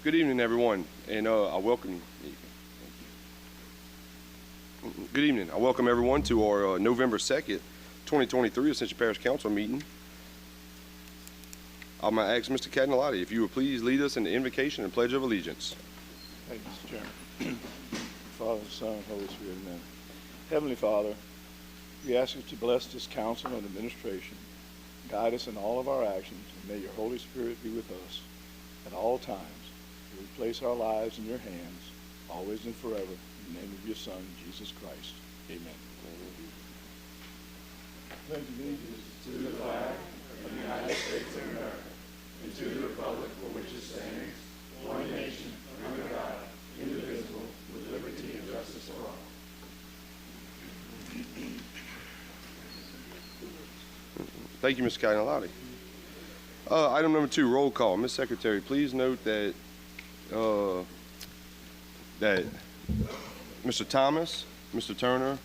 Good evening, everyone, and I welcome. Good evening. I welcome everyone to our November 2nd, 2023 Ascension Parish Council meeting. I'm going to ask Mr. Cagnalotti if you would please lead us in the invocation and pledge of allegiance. Thank you, Mr. Chairman. Father, Son, and Holy Spirit, amen. Heavenly Father, we ask you to bless this council and administration, guide us in all of our actions, and may your Holy Spirit be with us at all times. We place our lives in your hands, always and forever, in the name of your Son, Jesus Christ. Amen. Pledge allegiance to the flag of the United States of America and to the republic for which it stands, one nation, under God, indivisible, with liberty and justice for all. Thank you, Mr. Cagnalotti. Item number 2, roll call. Ms. Secretary, please note that Mr. Thomas, Mr. Turner,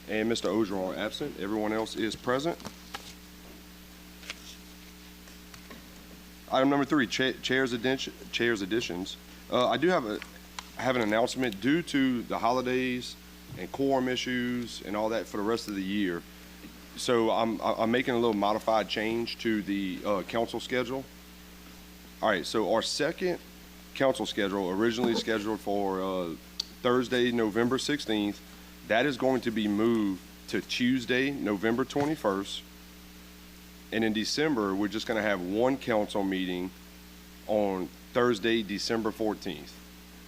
and Mr. Ogeron are absent. Everyone else is present. Item number 3, chairs additions. I do have an announcement due to the holidays and quorum issues and all that for the rest of the year. So I'm making a little modified change to the council schedule. All right, so our second council schedule, originally scheduled for Thursday, November 16th, that is going to be moved to Tuesday, November 21st. And in December, we're just going to have one council meeting on Thursday, December 14th.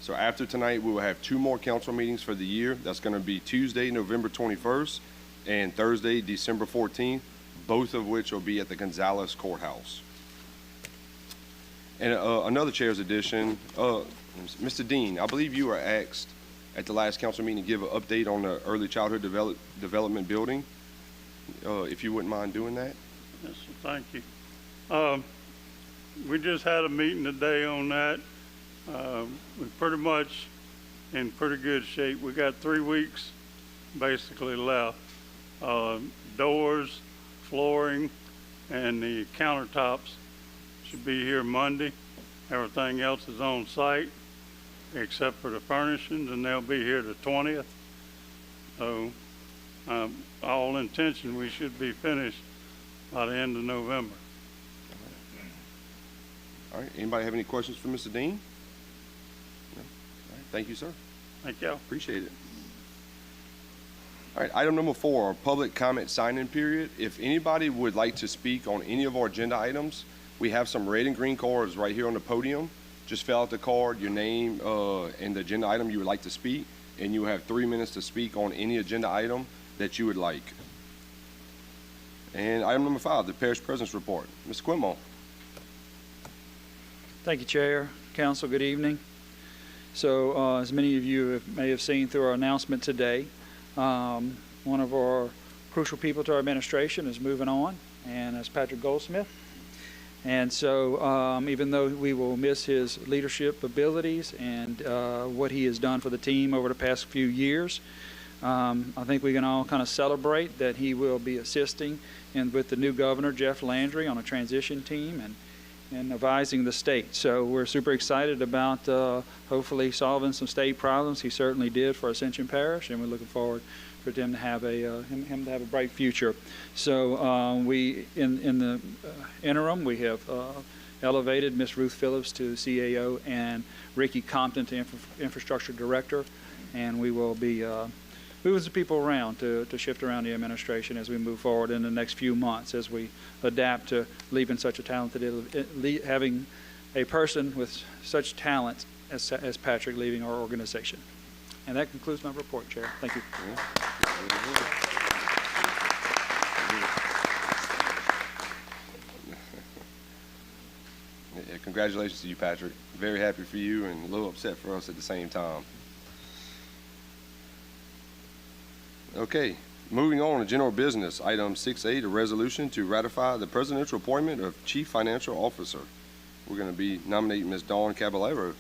So after tonight, we will have 2 more council meetings for the year. That's going to be Tuesday, November 21st, and Thursday, December 14th, both of which will be at the Gonzales Courthouse. And another chair's addition, Mr. Dean, I believe you were asked at the last council meeting to give an update on the early childhood development building, if you wouldn't mind doing that. Yes, thank you. We just had a meeting today on that. We're pretty much in pretty good shape. We got 3 weeks basically left. Doors, flooring, and the countertops should be here Monday. Everything else is on site except for the furnishings, and they'll be here the 20th. So all intention, we should be finished by the end of November. All right, anybody have any questions for Mr. Dean? No? All right, thank you, sir. Thank you. Appreciate it. All right, item number 4, our public comment sign-in period. If anybody would like to speak on any of our agenda items, we have some red and green cards right here on the podium. Just fill out the card, your name, and the agenda item you would like to speak, and you will have 3 minutes to speak on any agenda item that you would like. And item number 5, the parish presence report. Ms. Quimmo. Thank you, Chair. Council, good evening. So as many of you may have seen through our announcement today, one of our crucial people to our administration is moving on, and that's Patrick Goldsmith. And so even though we will miss his leadership abilities and what he has done for the team over the past few years, I think we can all kind of celebrate that he will be assisting with the new governor, Jeff Landry, on a transition team and advising the state. So we're super excited about hopefully solving some state problems. He certainly did for Ascension Parish, and we're looking forward for him to have a bright future. So we in the interim, we have elevated Ms. Ruth Phillips to CAO and Ricky Compton to Infrastructure Director, and we will be moving some people around to shift around the administration as we move forward in the next few months as we adapt to leaving such a talented, having a person with such talent as Patrick leaving our organization. And that concludes my report, Chair. Thank you. Yeah, congratulations to you, Patrick. Very happy for you and a little upset for us at the same time. Okay, moving on to general business. Item 6A, the resolution to ratify the presidential appointment of Chief Financial Officer. We're going to be nominating Ms. Dawn Caballero.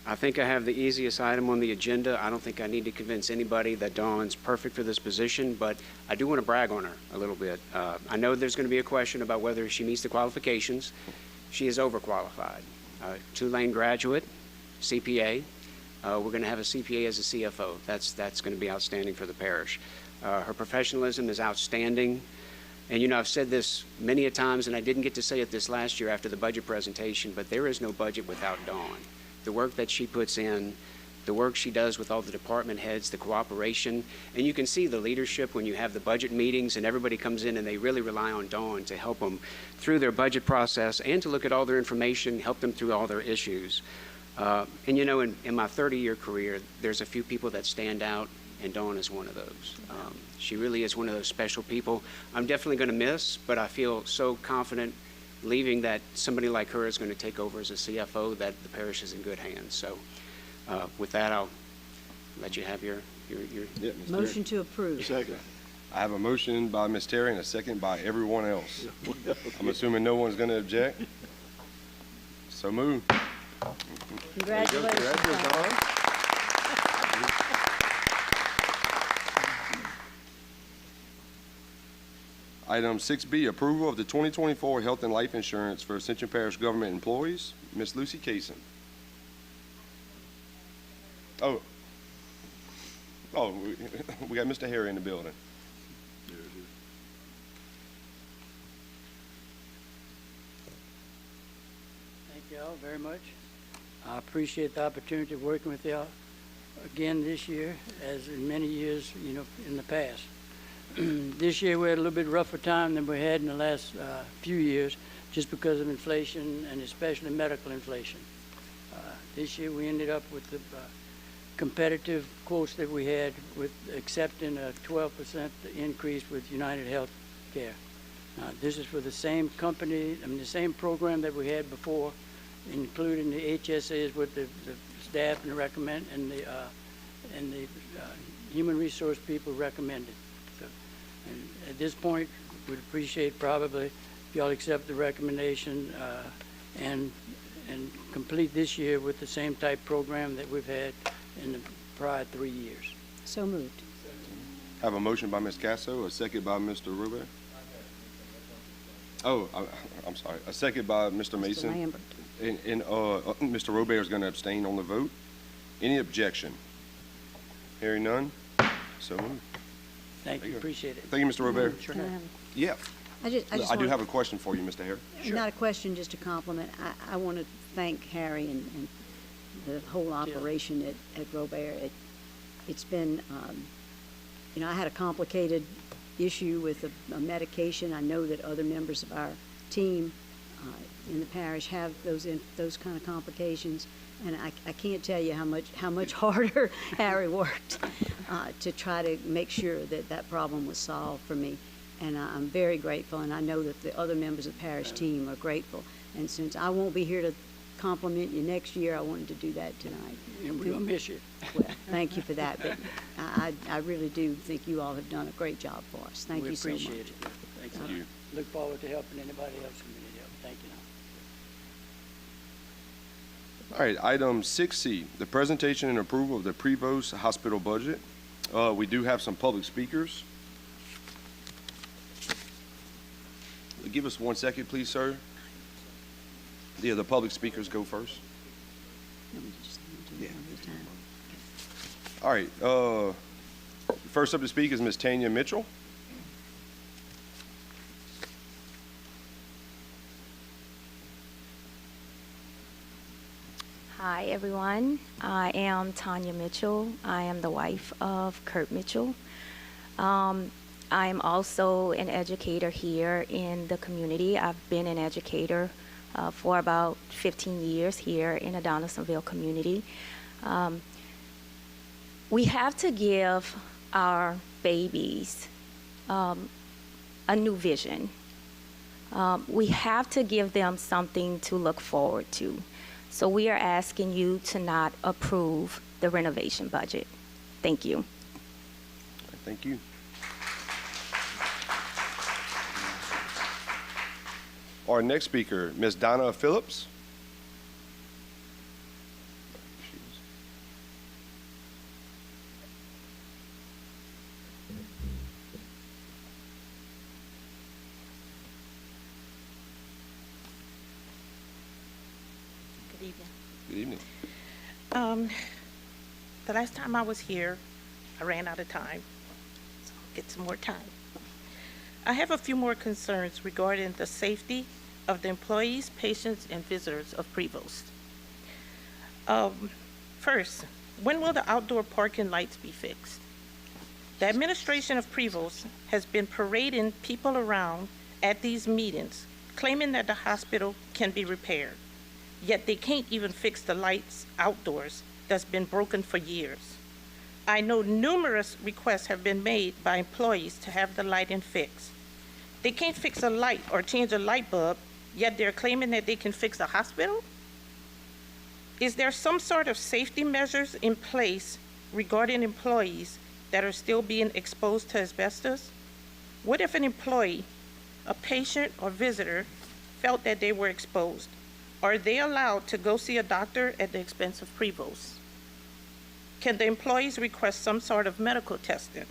I think I have the easiest item on the agenda. I don't think I need to convince anybody that Dawn's perfect for this position, but I do want to brag on her a little bit. I know there's going to be a question about whether she meets the qualifications. She is overqualified. Tulane graduate, CPA. We're going to have a CPA as a CFO. That's going to be outstanding for the parish. Her professionalism is outstanding. And, you know, I've said this many a times, and I didn't get to say it this last year after the budget presentation, but there is no budget without Dawn. The work that she puts in, the work she does with all the department heads, the cooperation, and you can see the leadership when you have the budget meetings and everybody comes in and they really rely on Dawn to help them through their budget process and to look at all their information, help them through all their issues. And, you know, in my 30-year career, there's a few people that stand out, and Dawn is one of those. She really is one of those special people I'm definitely going to miss, but I feel so confident leaving that somebody like her is going to take over as a CFO, that the parish is in good hands. So with that, I'll let you have your Yeah, Ms. Motion to approve. Second. I have a motion by Ms. Terry and a second by everyone else. I'm assuming no one's going to object. So move. Congratulations. Congratulations, Tom. Dawn. Item 6B, approval of the 2024 health and life insurance for Ascension Parish government employees. Ms. Lucy Kaysen. Oh, we got Mr. Harry in the building. Thank y'all very much. I appreciate the opportunity of working with y'all again this year, as in many years, you know, in the past. This year we had a little bit rougher time than we had in the last few years, just because of inflation and especially medical inflation. This year we ended up with the competitive quotes that we had, with accepting a 12% increase with United Health Care. This is for the same company, the same program that we had before, including the HSAs with the staff and the human resource people recommended. So, and at this point, we'd appreciate probably if y'all accept the recommendation and complete this year with the same type program that we've had in the prior 3 years. So moved. Have a motion by Ms. Casso, a second by Mr. Robert. Oh, I'm sorry. A second by Mr. Mason. Mr. Lambert. And Mr. Robert is going to abstain on the vote. Any objection? Hearing none. So moved. Thank you, you go. appreciate it. Thank you, Mr. Robert. Can I have- Yeah. I just I do want- have a question for you, Mr. Harry. Not a question, just a compliment. I want to thank Harry and the whole operation at Robert. It's been, you know, I had a complicated issue with a medication. I know that other members of our team in the parish have those kind of complications, and I can't tell you how much harder Harry worked to try to make sure that problem was solved for me. And I'm very grateful, and I know that the other members of the parish team are grateful. And since I won't be here to compliment you next year, I wanted to do that tonight. And we're going to miss you. Well, thank you for that, but I really do think you all have done a great job for us. Thank you so much. We appreciate it. Thank you. Look forward to helping anybody else who needs help. Thank you. All right, item 6C, the presentation and approval of the Prevost hospital budget. We do have some public speakers. Give us 1 second, please, sir. Yeah, the public speakers go first. No, we just do it one at a time. All right, first up to speak is Ms. Tanya Mitchell. Hi, everyone. I am Tanya Mitchell. I am the wife of Kurt Mitchell. I'm also an educator here in the community. I've been an educator for about 15 years here in the Donaldsonville community. We have to give our babies a new vision. We have to give them something to look forward to. So we are asking you to not approve the renovation budget. Thank you. Thank you. Our next speaker, Ms. Donna Phillips. Good evening. Good evening. The last time I was here, I ran out of time, so I'll get some more time. I have a few more concerns regarding the safety of the employees, patients, and visitors of Prevost. First, when will the outdoor parking lights be fixed? The administration of Prevost has been parading people around at these meetings, claiming that the hospital can be repaired, yet they can't even fix the lights outdoors that's been broken for years. I know numerous requests have been made by employees to have the lighting fixed. They can't fix a light or change a light bulb, yet they're claiming that they can fix a hospital? Is there some sort of safety measures in place regarding employees that are still being exposed to asbestos? What if an employee, a patient or visitor, felt that they were exposed? Are they allowed to go see a doctor at the expense of Prevost? Can the employees request some sort of medical testing?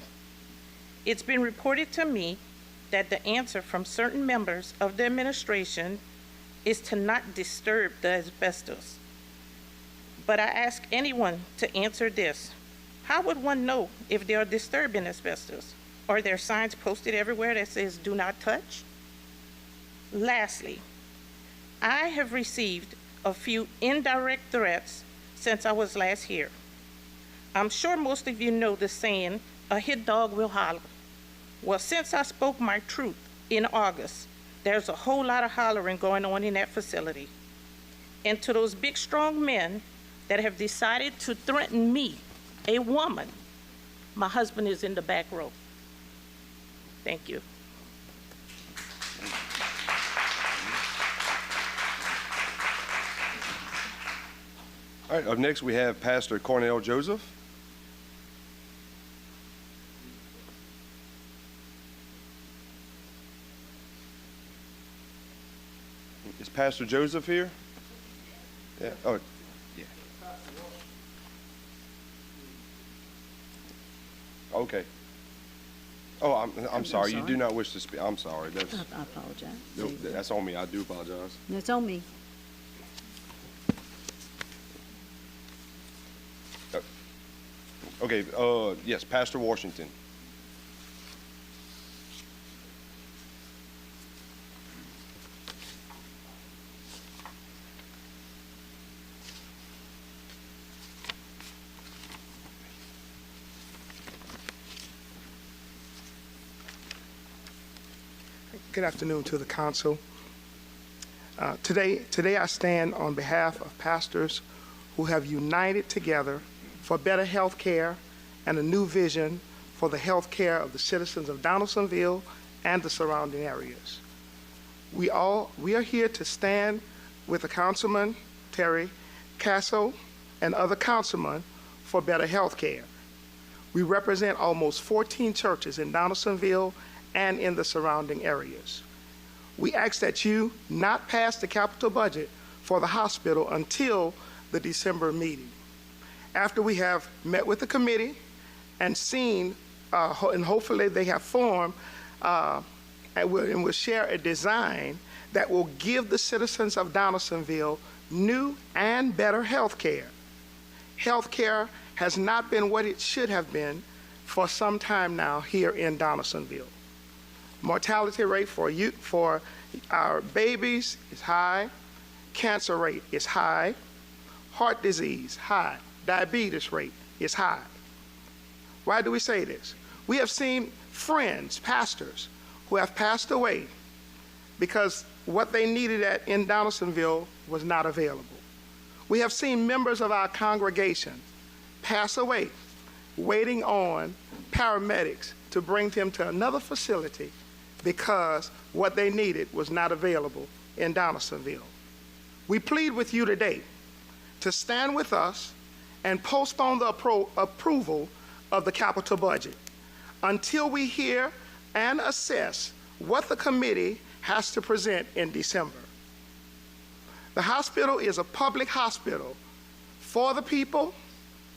It's been reported to me that the answer from certain members of the administration is to not disturb the asbestos. But I ask anyone to answer this. How would one know if they are disturbing asbestos? Are there signs posted everywhere that says do not touch? Lastly, I have received a few indirect threats since I was last here. I'm sure most of you know the saying, a hit dog will holler. Well, since I spoke my truth in August, there's a whole lot of hollering going on in that facility. And to those big, strong men that have decided to threaten me, a woman, my husband is in the back row. Thank you. All right, up next we have Pastor Cornell Joseph. Is Pastor Joseph here? Yeah. Oh, yeah. Okay. Oh, I'm sorry. You do not wish to speak. I'm sorry. That's I apologize. no, that's on me. I do apologize. It's on me. Okay. Yes, Pastor Washington. Good afternoon to the council. Today I stand on behalf of pastors who have united together for better health care and a new vision for the health care of the citizens of Donaldsonville and the surrounding areas. We are here to stand with the Councilman Terry Casso and other councilmen for better health care. We represent almost 14 churches in Donaldsonville and in the surrounding areas. We ask that you not pass the capital budget for the hospital until the December meeting. After we have met with the committee and seen, and hopefully they have formed, and we'll share a design that will give the citizens of Donaldsonville new and better health care. Health care has not been what it should have been for some time now here in Donaldsonville. Mortality rate for our babies is high, cancer rate is high, heart disease high, diabetes rate is high. Why do we say this? We have seen friends, pastors, who have passed away because what they needed in Donaldsonville was not available. We have seen members of our congregation pass away waiting on paramedics to bring them to another facility because what they needed was not available in Donaldsonville. We plead with you today to stand with us and postpone the approval of the capital budget until we hear and assess what the committee has to present in December. The hospital is a public hospital for the people,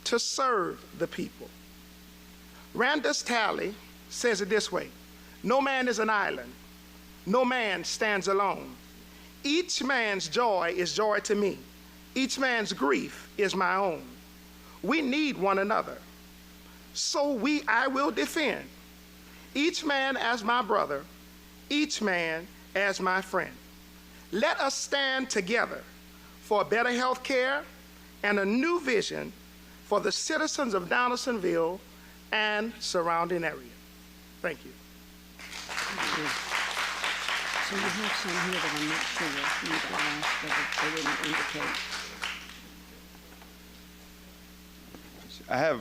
to serve the people. Randus Talley says it this way: no man is an island, no man stands alone. Each man's joy is joy to me, Each man's grief is my own. We need one another. So I will defend each man as my brother, each man as my friend. Let us stand together for better health care and a new vision for the citizens of Donaldsonville and surrounding area. Thank you. So you have some here that I'm not sure you asked, but they didn't indicate. I have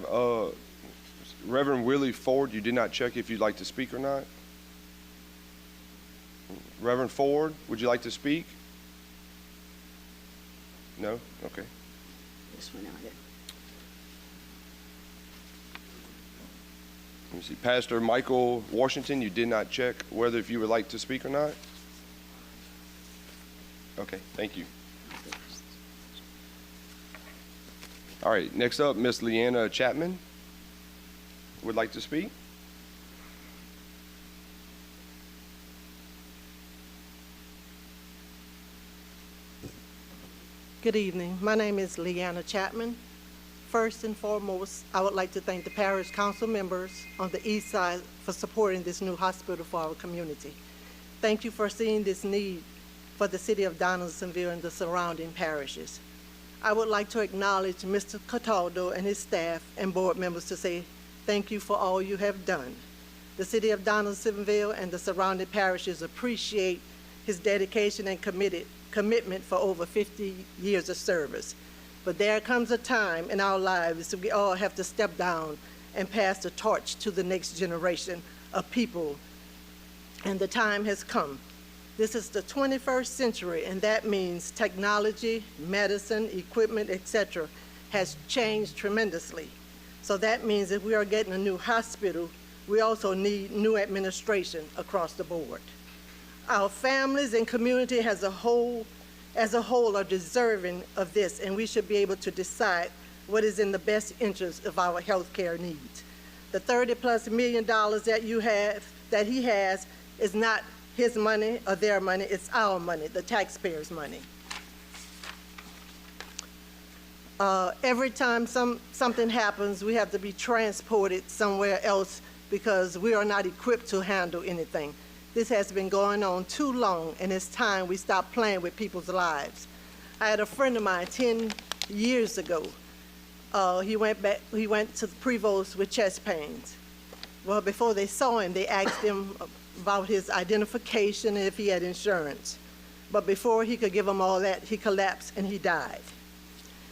Reverend Willie Ford. You did not check if you'd like to speak or not. Reverend Ford, would you like to speak? No? Okay. This one out there. Let me see. Pastor Michael Washington, you did not check whether if you would like to speak or not? Okay, thank you. All right, next up, Miss Leanna Chapman would like to speak. Good evening. My name is Leanna Chapman. First and foremost, I would like to thank the parish council members on the east side for supporting this new hospital for our community. Thank you for seeing this need for the city of Donaldsonville and the surrounding parishes. I would like to acknowledge Mr. Cataldo and his staff and board members to say thank you for all you have done. The city of Donaldsonville and the surrounding parishes appreciate his dedication and commitment for over 50 years of service. But there comes a time in our lives that we all have to step down and pass the torch to the next generation of people, and the time has come. This is the 21st century, and that means technology, medicine, equipment, etc. has changed tremendously. So that means if we are getting a new hospital, we also need new administration across the board. Our families and community as a whole are deserving of this, and we should be able to decide what is in the best interest of our health care needs. The $30+ million that he has is not his money or their money, it's our money, the taxpayers' money. Every time something happens, we have to be transported somewhere else because we are not equipped to handle anything. This has been going on too long, and it's time we stop playing with people's lives. I had a friend of mine 10 years ago. He went to the Prevost with chest pains. Well, before they saw him, they asked him about his identification and if he had insurance. But before he could give them all that, he collapsed and he died.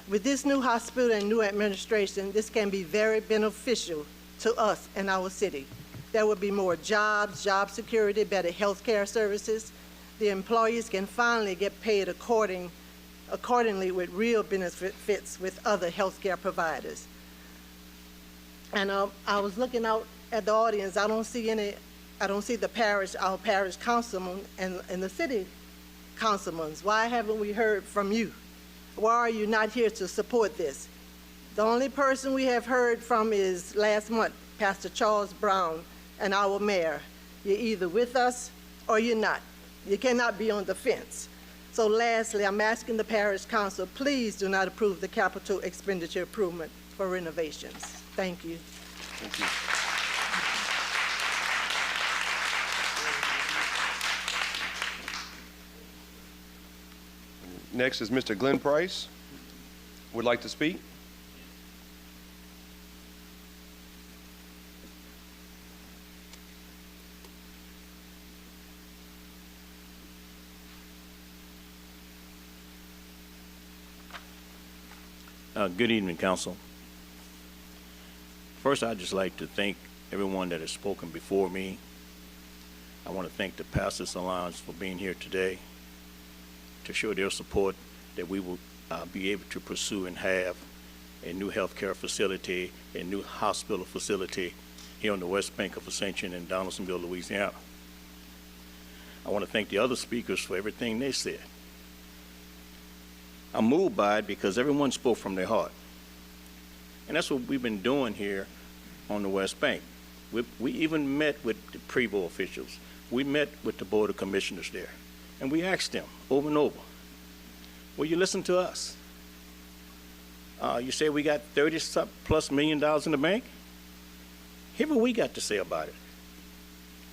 With this new hospital and new administration, this can be very beneficial to us and our city. There will be more jobs, job security, better health care services. The employees can finally get paid accordingly with real benefits with other health care providers. And I was looking out at the audience. I don't see our parish councilman and the city councilmen. Why haven't we heard from you? Why are you not here to support this? The only person we have heard from is last month, Pastor Charles Brown, and our mayor. You're either with us or you're not. You cannot be on the fence. So lastly, I'm asking the parish council, please do not approve the capital expenditure improvement for renovations. Thank you. Thank you. Next is Mr. Glenn Price. Would like to speak? Good evening, Council. First, I'd just like to thank everyone that has spoken before me. I want to thank the Pastors Alliance for being here today to show their support that we will be able to pursue and have a new healthcare facility, a new hospital facility here on the west bank of Ascension in Donaldsonville, Louisiana. I want to thank the other speakers for everything they said. I'm moved by it because everyone spoke from their heart. And that's what we've been doing here on the West Bank. We even met with the Prevost officials. We met with the Board of Commissioners there. And we asked them over and over, will you listen to us? You say we got $30+ million in the bank? Here's what we got to say about it.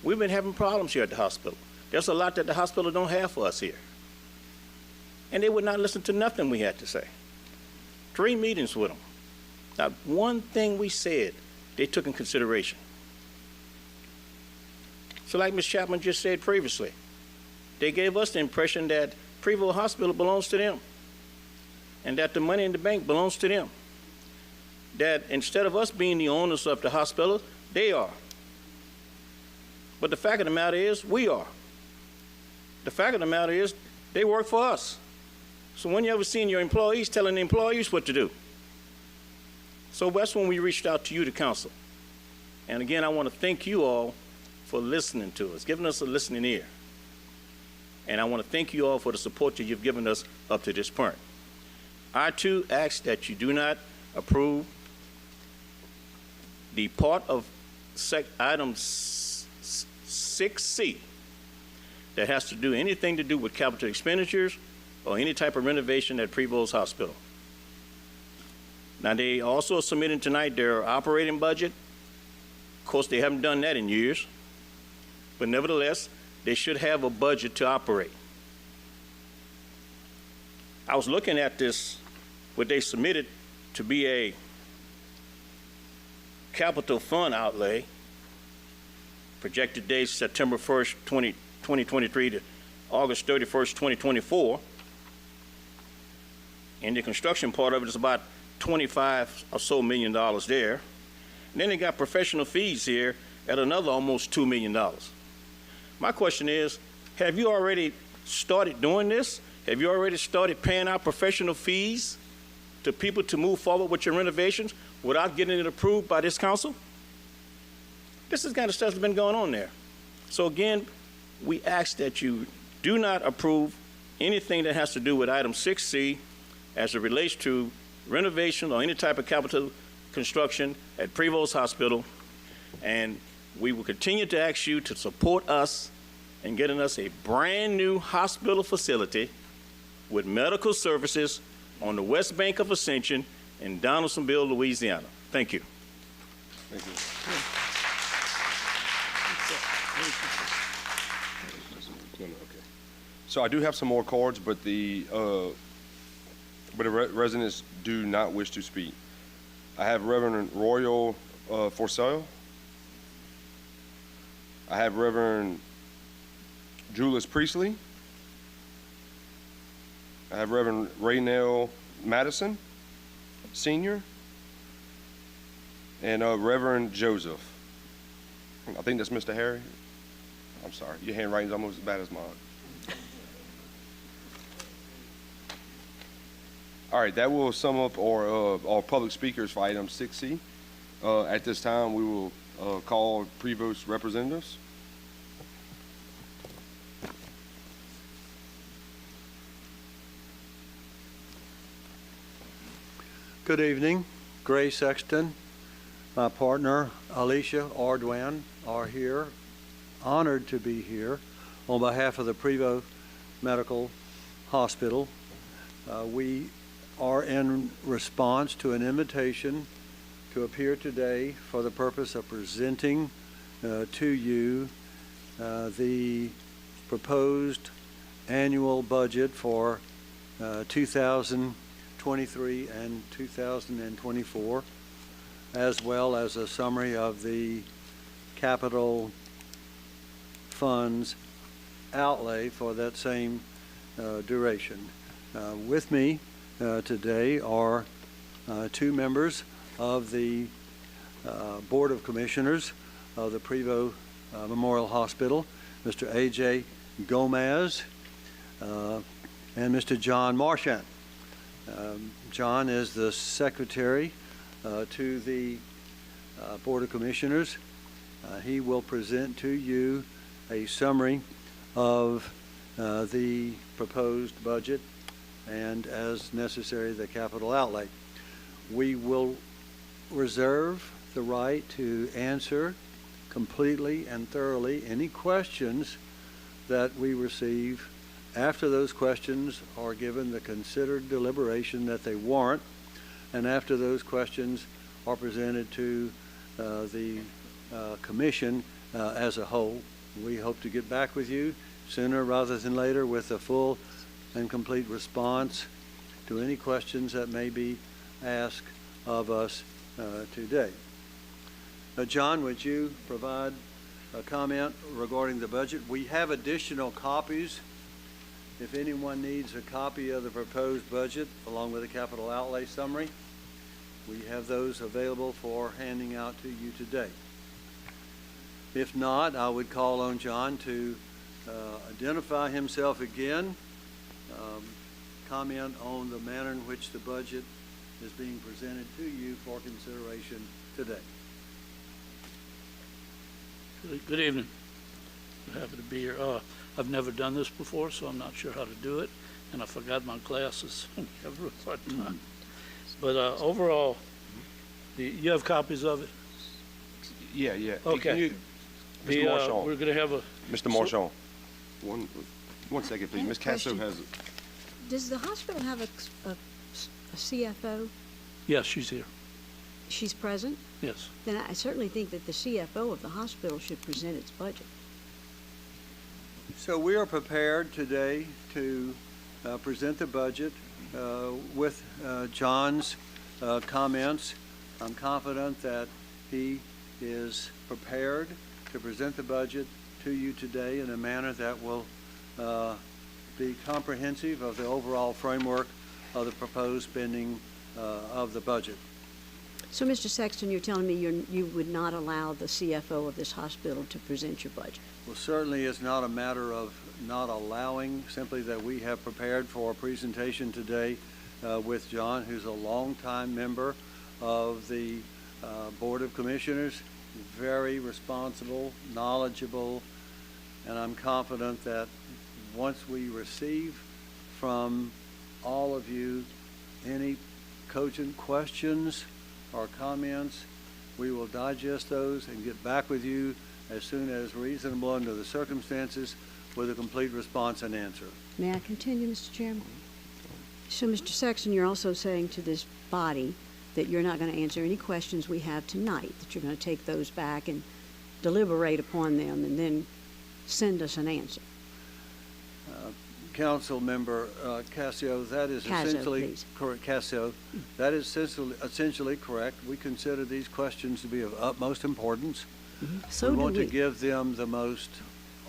We've been having problems here at the hospital. There's a lot that the hospital don't have for us here. And they would not listen to nothing we had to say. 3 meetings with them. Not one thing we said they took in consideration. So like Ms. Chapman just said previously, they gave us the impression that Prevost Hospital belongs to them and that the money in the bank belongs to them. That instead of us being the owners of the hospital, they are. But the fact of the matter is, we are. The fact of the matter is, they work for us. So when you ever seen your employees telling the employees what to do? So that's when we reached out to you, the council. And again, I want to thank you all for listening to us, giving us a listening ear. And I want to thank you all for the support that you've given us up to this point. I, too, ask that you do not approve the part of item 6C that has to do anything to do with capital expenditures or any type of renovation at Prevost Hospital. Now, they also submitted tonight their operating budget. Of course, they haven't done that in years, but nevertheless, they should have a budget to operate. I was looking at this, what they submitted to be a capital fund outlay, projected dates September 1st, 2023 to August 31st, 2024. And the construction part of it is about $25 or so million there. And then they got professional fees here at another almost $2 million. My question is, have you already started doing this? Have you already started paying out professional fees to people to move forward with your renovations without getting it approved by this council? This is the kind of stuff that's been going on there. So again, we ask that you do not approve anything that has to do with item 6C as it relates to renovation or any type of capital construction at Prevost Hospital. And we will continue to ask you to support us in getting us a brand new hospital facility with medical services on the west bank of Ascension in Donaldsonville, Louisiana. Thank you. Thank you. Okay. So I do have some more cards, but the residents do not wish to speak. I have Reverend Royal Forcell. I have Reverend Julius Priestley. I have Reverend Raynell Madison, Sr., and Reverend Joseph. I think that's Mr. Harry. I'm sorry, your handwriting's almost as bad as mine. All right, that will sum up our public speakers for item 6C. At this time, we will call Prevost representatives. Good evening. Gray Sexton, my partner Alicia Ardwan are here. Honored to be here on behalf of the Prevost Medical Hospital. We are in response to an invitation to appear today for the purpose of presenting to you the proposed annual budget for 2023 and 2024, as well as a summary of the capital funds outlay for that same duration. With me today are two members of the Board of Commissioners of the Prevost Memorial Hospital, Mr. A.J. Gomez and Mr. John Marchant. John is the secretary to the Board of Commissioners. He will present to you a summary of the proposed budget and, as necessary, the capital outlay. We will reserve the right to answer completely and thoroughly any questions that we receive after those questions are given the considered deliberation that they warrant. and after those questions are presented to the commission as a whole, we hope to get back with you sooner rather than later with a full and complete response to any questions that may be asked of us today. John, would you provide a comment regarding the budget? We have additional copies. If anyone needs a copy of the proposed budget along with a capital outlay summary, we have those available for handing out to you today. If not, I would call on John to identify himself again, comment on the manner in which the budget is being presented to you for consideration today. Good evening. I'm happy to be here. I've never done this before, so I'm not sure how to do it, and I forgot my glasses. Have a real hard time. But overall, you have copies of it? Yeah. Okay. Mr. Marchand. We're going to have a... Mr. Marchand. One second, please. Ms. Casso has it. Does the hospital have a CFO? Yes, she's here. She's present? Yes. Then I certainly think that the CFO of the hospital should present its budget. So we are prepared today to present the budget with John's comments. I'm confident that he is prepared to present the budget to you today in a manner that will be comprehensive of the overall framework of the proposed spending of the budget. So, Mr. Sexton, you're telling me you would not allow the CFO of this hospital to present your budget? Well, certainly it's not a matter of not allowing, simply that we have prepared for a presentation today with John, who's a longtime member of the Board of Commissioners, very responsible, knowledgeable, and I'm confident that once we receive from all of you any cogent questions or comments, we will digest those and get back with you as soon as reasonable under the circumstances with a complete response and answer. May I continue, Mr. Chairman? So, Mr. Sexton, you're also saying to this body that you're not going to answer any questions we have tonight, that you're going to take those back and deliberate upon them and then send us an answer. Council Member Cassio, that is essentially correct. Cassio, that is essentially correct. We consider these questions to be of utmost importance. So we do want we. to give them the most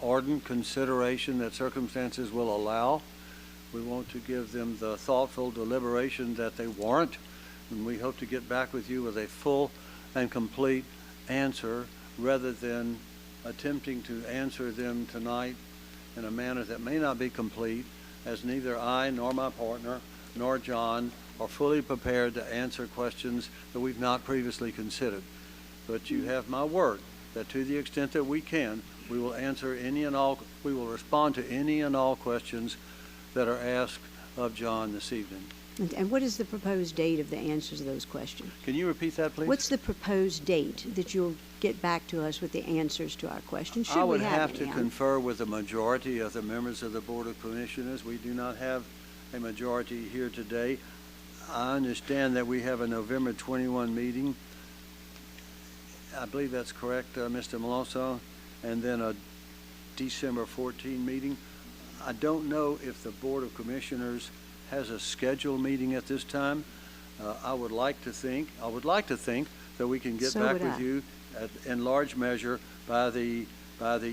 ardent consideration that circumstances will allow. We want to give them the thoughtful deliberation that they warrant, and we hope to get back with you with a full and complete answer rather than attempting to answer them tonight in a manner that may not be complete, as neither I nor my partner nor John are fully prepared to answer questions that we've not previously considered. But you have my word that to the extent that we can, we will answer any and all, we will respond to any and all questions that are asked of John this evening. And what is the proposed date of the answers to those questions? Can you repeat that, please? What's the proposed date that you'll get back to us with the answers to our questions? I would have to confer with the majority of the members of the Board of Commissioners. We do not have a majority here today. I understand that we have a November 21 meeting. I believe that's correct, Mr. Malonzo, and then a December 14 meeting. I don't know if the Board of Commissioners has a scheduled meeting at this time. I would like to think that we can get back with you in large measure by the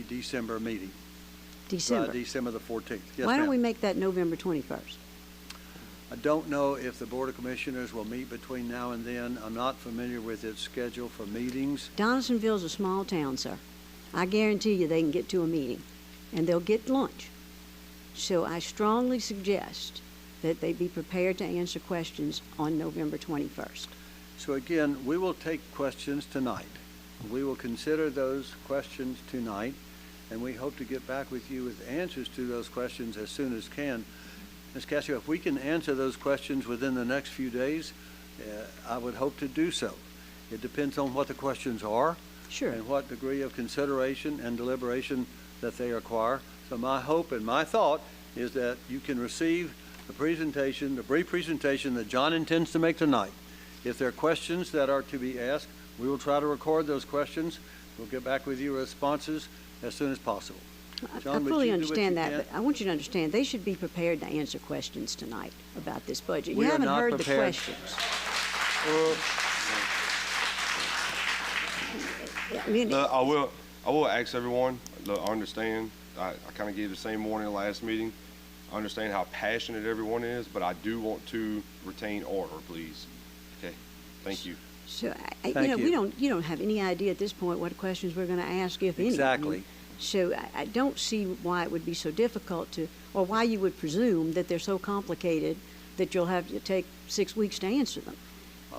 December meeting. December? By December the 14th. Yes, Why don't ma'am. we make that November 21st? I don't know if the Board of Commissioners will meet between now and then. I'm not familiar with its schedule for meetings. Donaldsonville's a small town, sir. I guarantee you they can get to a meeting, and they'll get lunch. So I strongly suggest that they be prepared to answer questions on November 21st. So again, we will take questions tonight. We will consider those questions tonight, and we hope to get back with you with answers to those questions as soon as can. Ms. Cassio, if we can answer those questions within the next few days, I would hope to do so. It depends on what the questions are. Sure. And what degree of consideration and deliberation that they require. So my hope and my thought is that you can receive the presentation, the brief presentation that John intends to make tonight, If there are questions that are to be asked, we will try to record those questions. We'll get back with you with responses as soon as possible. John, I would fully you do what understand you that, can? but I want you to understand, they should be prepared to answer questions tonight about this budget. We You are haven't not heard the prepared. questions. I mean, Look, I will ask everyone, look, I understand, I kind of gave the same warning in the last meeting. I understand how passionate everyone is, but I do want to retain order, please. Okay, thank you. So, Thank you. you don't have any idea at this point what questions we're going to ask, if any. Exactly. So I don't see why it would be so difficult to, or why you would presume that they're so complicated that you'll have to take 6 weeks to answer them.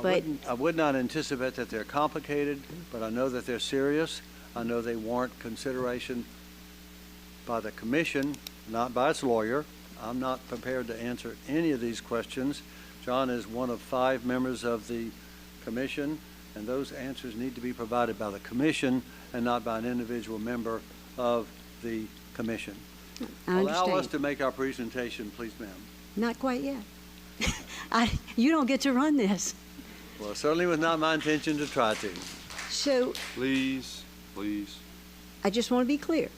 I would not anticipate that they're complicated, but I know that they're serious. I know they warrant consideration by the commission, not by its lawyer. I'm not prepared to answer any of these questions. John is one of 5 members of the commission, and those answers need to be provided by the commission and not by an individual member of the commission. I understand. Allow us to make our presentation, please, ma'am. Not quite yet. You don't get to run this. Well, it certainly was not my intention to try to. So Please, please. I just want to be clear.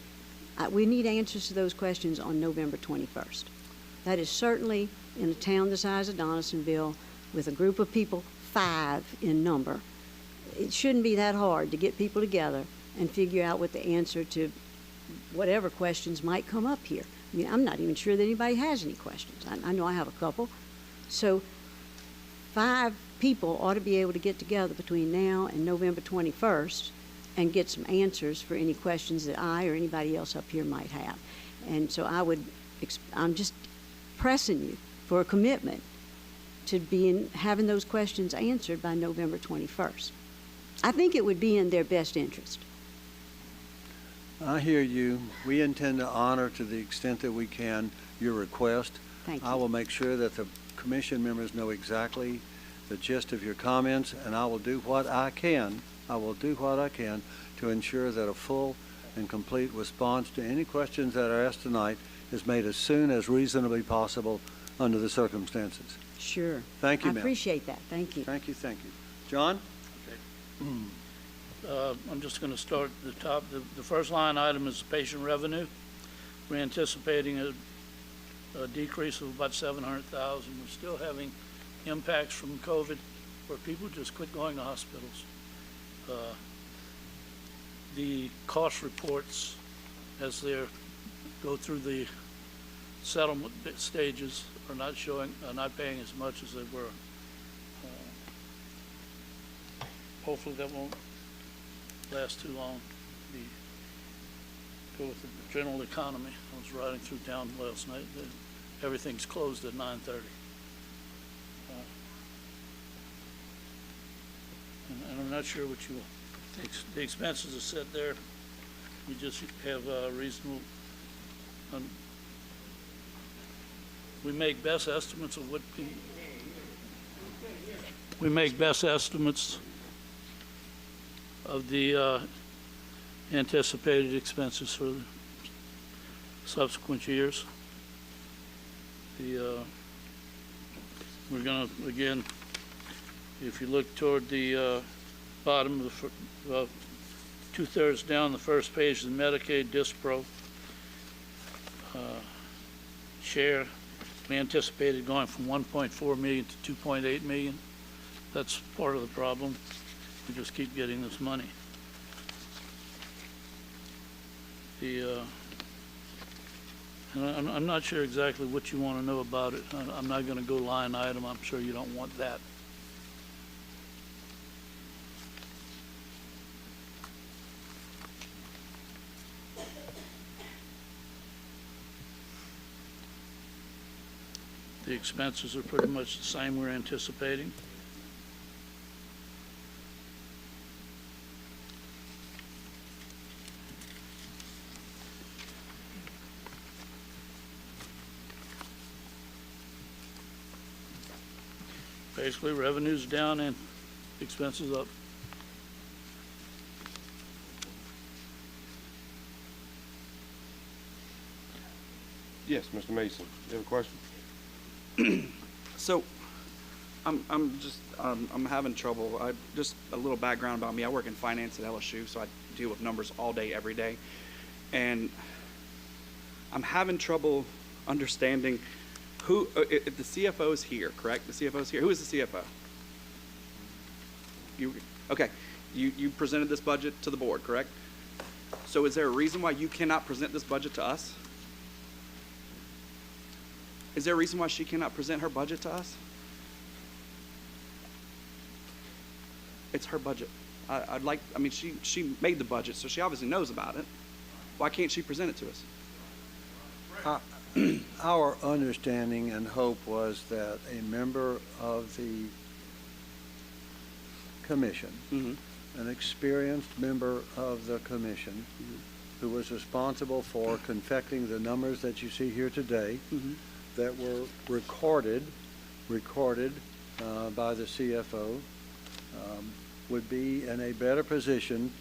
We need answers to those questions on November 21st. That is certainly, in a town the size of Donaldsonville, with a group of people, 5 in number, it shouldn't be that hard to get people together and figure out what the answer to whatever questions might come up here. I mean, I'm not even sure that anybody has any questions. I know I have a couple. So 5 people ought to be able to get together between now and November 21st and get some answers for any questions that I or anybody else up here might have. And so I'm just pressing you for a commitment to having those questions answered by November 21st. I think it would be in their best interest. I hear you. We intend to honor, to the extent that we can, your request. Thank you. I will make sure that the commission members know exactly the gist of your comments, and I will do what I can. I will do what I can to ensure that a full and complete response to any questions that are asked tonight is made as soon as reasonably possible under the circumstances. Sure. Thank you, I ma'am. appreciate that. Thank you. Thank you, thank you. John? I'm just going to start at the top. The first line item is patient revenue. We're anticipating a decrease of about $700,000. We're still having impacts from COVID where people just quit going to hospitals. The cost reports, as they go through the settlement stages, are not paying as much as they were. Hopefully that won't last too long. Go with the general economy. I was riding through town last night. Everything's closed at 9:30. And I'm not sure what the expenses are set there. We just have reasonable, we make best estimates of of the anticipated expenses for the subsequent years. We're going to, again, if you look toward the bottom of the 2/3 down the first page, the Medicaid Dispro share, we anticipated going from 1.4 million to 2.8 million. That's part of the problem. We just keep getting this money. And I'm not sure exactly what you want to know about it. I'm not going to go line item. I'm sure you don't want that. The expenses are pretty much the same we're anticipating. Basically, revenue's down and expenses up. Yes, Mr. Mason, you have a question? So, I'm having trouble. Just a little background about me. I work in finance at LSU, so I deal with numbers all day, every day. And I'm having trouble understanding who, if the CFO is here, correct? The CFO is here. Who is the CFO? Okay. You presented this budget to the board, correct? So is there a reason why you cannot present this budget to us? Is there a reason why she cannot present her budget to us? It's her budget. She made the budget, so she obviously knows about it. Why can't she present it to us? Our understanding and hope was that a member of the commission, an experienced member of the commission, who was responsible for confecting the numbers that you see here today, that were recorded by the CFO, would be in a better position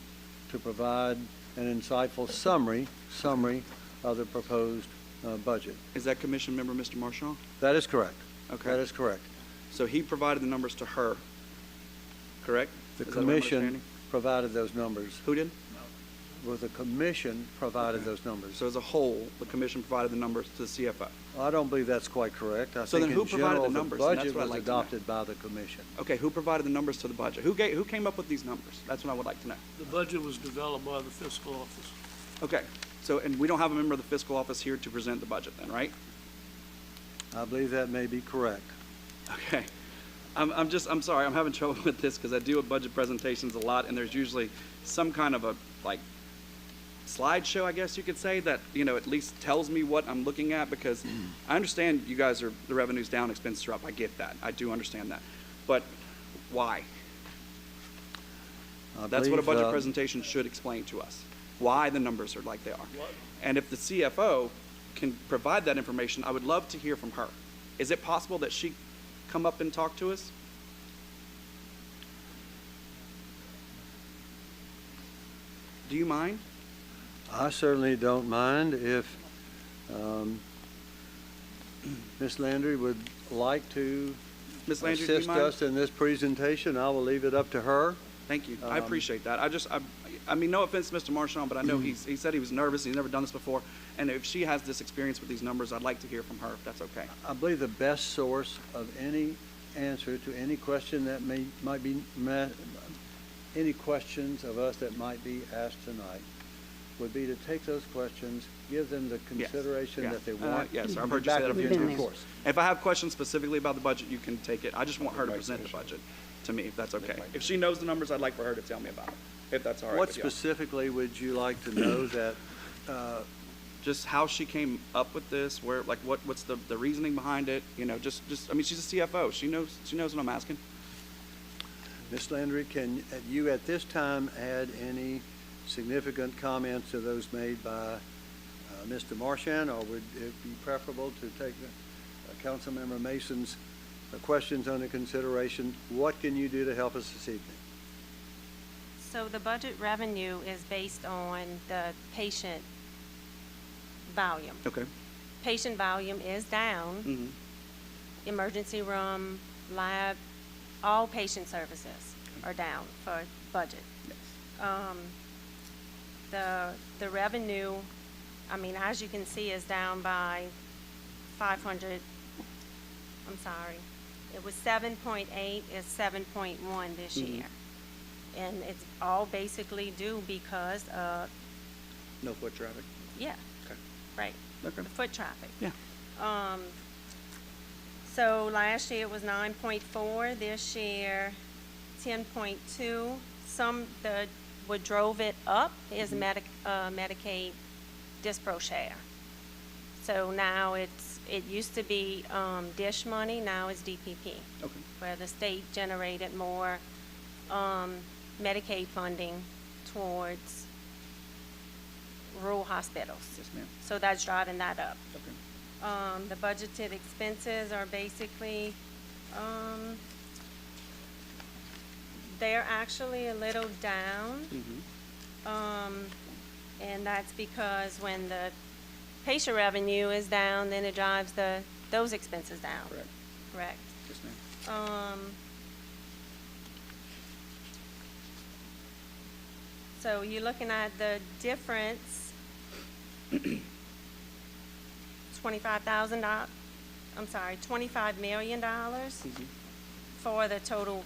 to provide an insightful summary of the proposed budget. Is that commission member Mr. Marchand? That is correct. Okay. That is correct. So he provided the numbers to her, correct? The Is that what I'm commission understanding? provided those numbers. Who did? Well, the commission provided those numbers. So as a whole, the commission provided the numbers to the CFO. I don't believe that's quite correct. I So think then who in provided general, the numbers? The And budget that's what I'd was like to know. adopted by the commission. Okay, who provided the numbers to the budget? Who came up with these numbers? That's what I would like to know. The budget was developed by the fiscal office. Okay, so, and we don't have a member of the fiscal office here to present the budget then, right? I believe that may be correct. Okay. I'm sorry, I'm having trouble with this because I deal with budget presentations a lot, and there's usually some kind of a, like, slideshow, I guess you could say, that, at least tells me what I'm looking at, because I understand you guys are, the revenue's down, expenses are up. I get that. I do understand that. But why? That's what a budget presentation should explain to us. Why the numbers are like they are. And if the CFO can provide that information, I would love to hear from her. Is it possible that she come up and talk to us? Do you mind? I certainly don't mind. If Ms. Landry would like to Ms. Landry, do you assist mind? us in this presentation, I will leave it up to her. Thank you. I appreciate that. I mean, no offense to Mr. Marchand, but I know he said he was nervous. He's never done this before. And if she has this experience with these numbers, I'd like to hear from her, if that's okay. I believe the best source of any answer to any question that might be any questions of us that might be asked tonight would be to take those questions, give them the consideration that they want. Yes, I've heard you say that a few times. If I have questions specifically about the budget, you can take it. I just want her to present the budget to me, if that's okay. If she knows the numbers, I'd like for her to tell me about it, if that's all right What with y'all. specifically would you like to know that just how she came up with this, where, like, what's the reasoning behind it? I mean, she's a CFO. She knows what I'm asking. Ms. Landry, can you at this time add any significant comments to those made by Mr. Marchand, or would it be preferable to take Councilmember Mason's questions under consideration? What can you do to help us this evening? So the budget revenue is based on the patient volume. Okay. Patient volume is down. Mm-hmm. Emergency room, lab, all patient services are down for budget. Yes. The revenue, I mean, as you can see, is down by 500. I'm sorry. It was 7.8, it's 7.1 this year. And it's all basically due because of... No foot traffic? Yeah. Okay. Right. Okay. The foot traffic. Yeah. So last year it was 9.4, this year 10.2. What drove it up is Medicaid Dispro share. So now it used to be DISH money, now it's DPP. Okay. Where the state generated more Medicaid funding towards rural hospitals. Yes, ma'am. So that's driving that up. Okay. The budgeted expenses are basically, they're actually a little down. And that's because when the patient revenue is down, then it drives those expenses down. Correct. correct. Yes, ma'am. So you're looking at the difference, $25,000, I'm sorry, $25 million for the total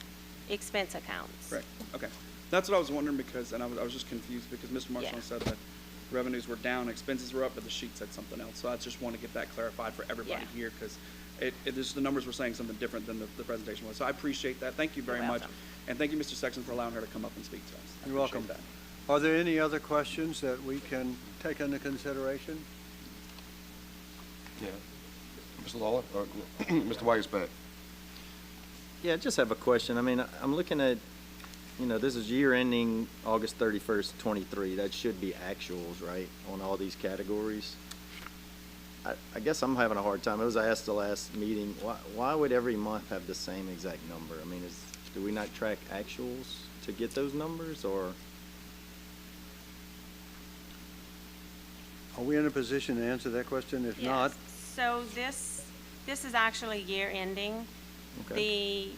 expense accounts. Correct. Okay. That's what I was wondering because, and I was just confused because Mr. Marshall Yeah. said that revenues were down, expenses were up, but the sheet said something else. So I just want to get that clarified for everybody Yeah. here because the numbers were saying something different than the presentation was. So I appreciate that. Thank you very much. welcome. And thank you, Mr. Sexton, for allowing her to come up and speak to us. I You're appreciate welcome. that. Are there any other questions that we can take into consideration? Yeah. Mr. Lawler, or Mr. White is back. Yeah, I just have a question. I mean, I'm looking at, this is year ending August 31st, 23. That should be actuals, right, on all these categories? I guess I'm having a hard time. It was asked the last meeting, why would every month have the same exact number? I mean, do we not track actuals to get those numbers, or? Are we in a position to answer that question? If not, So this is actually year ending. Okay.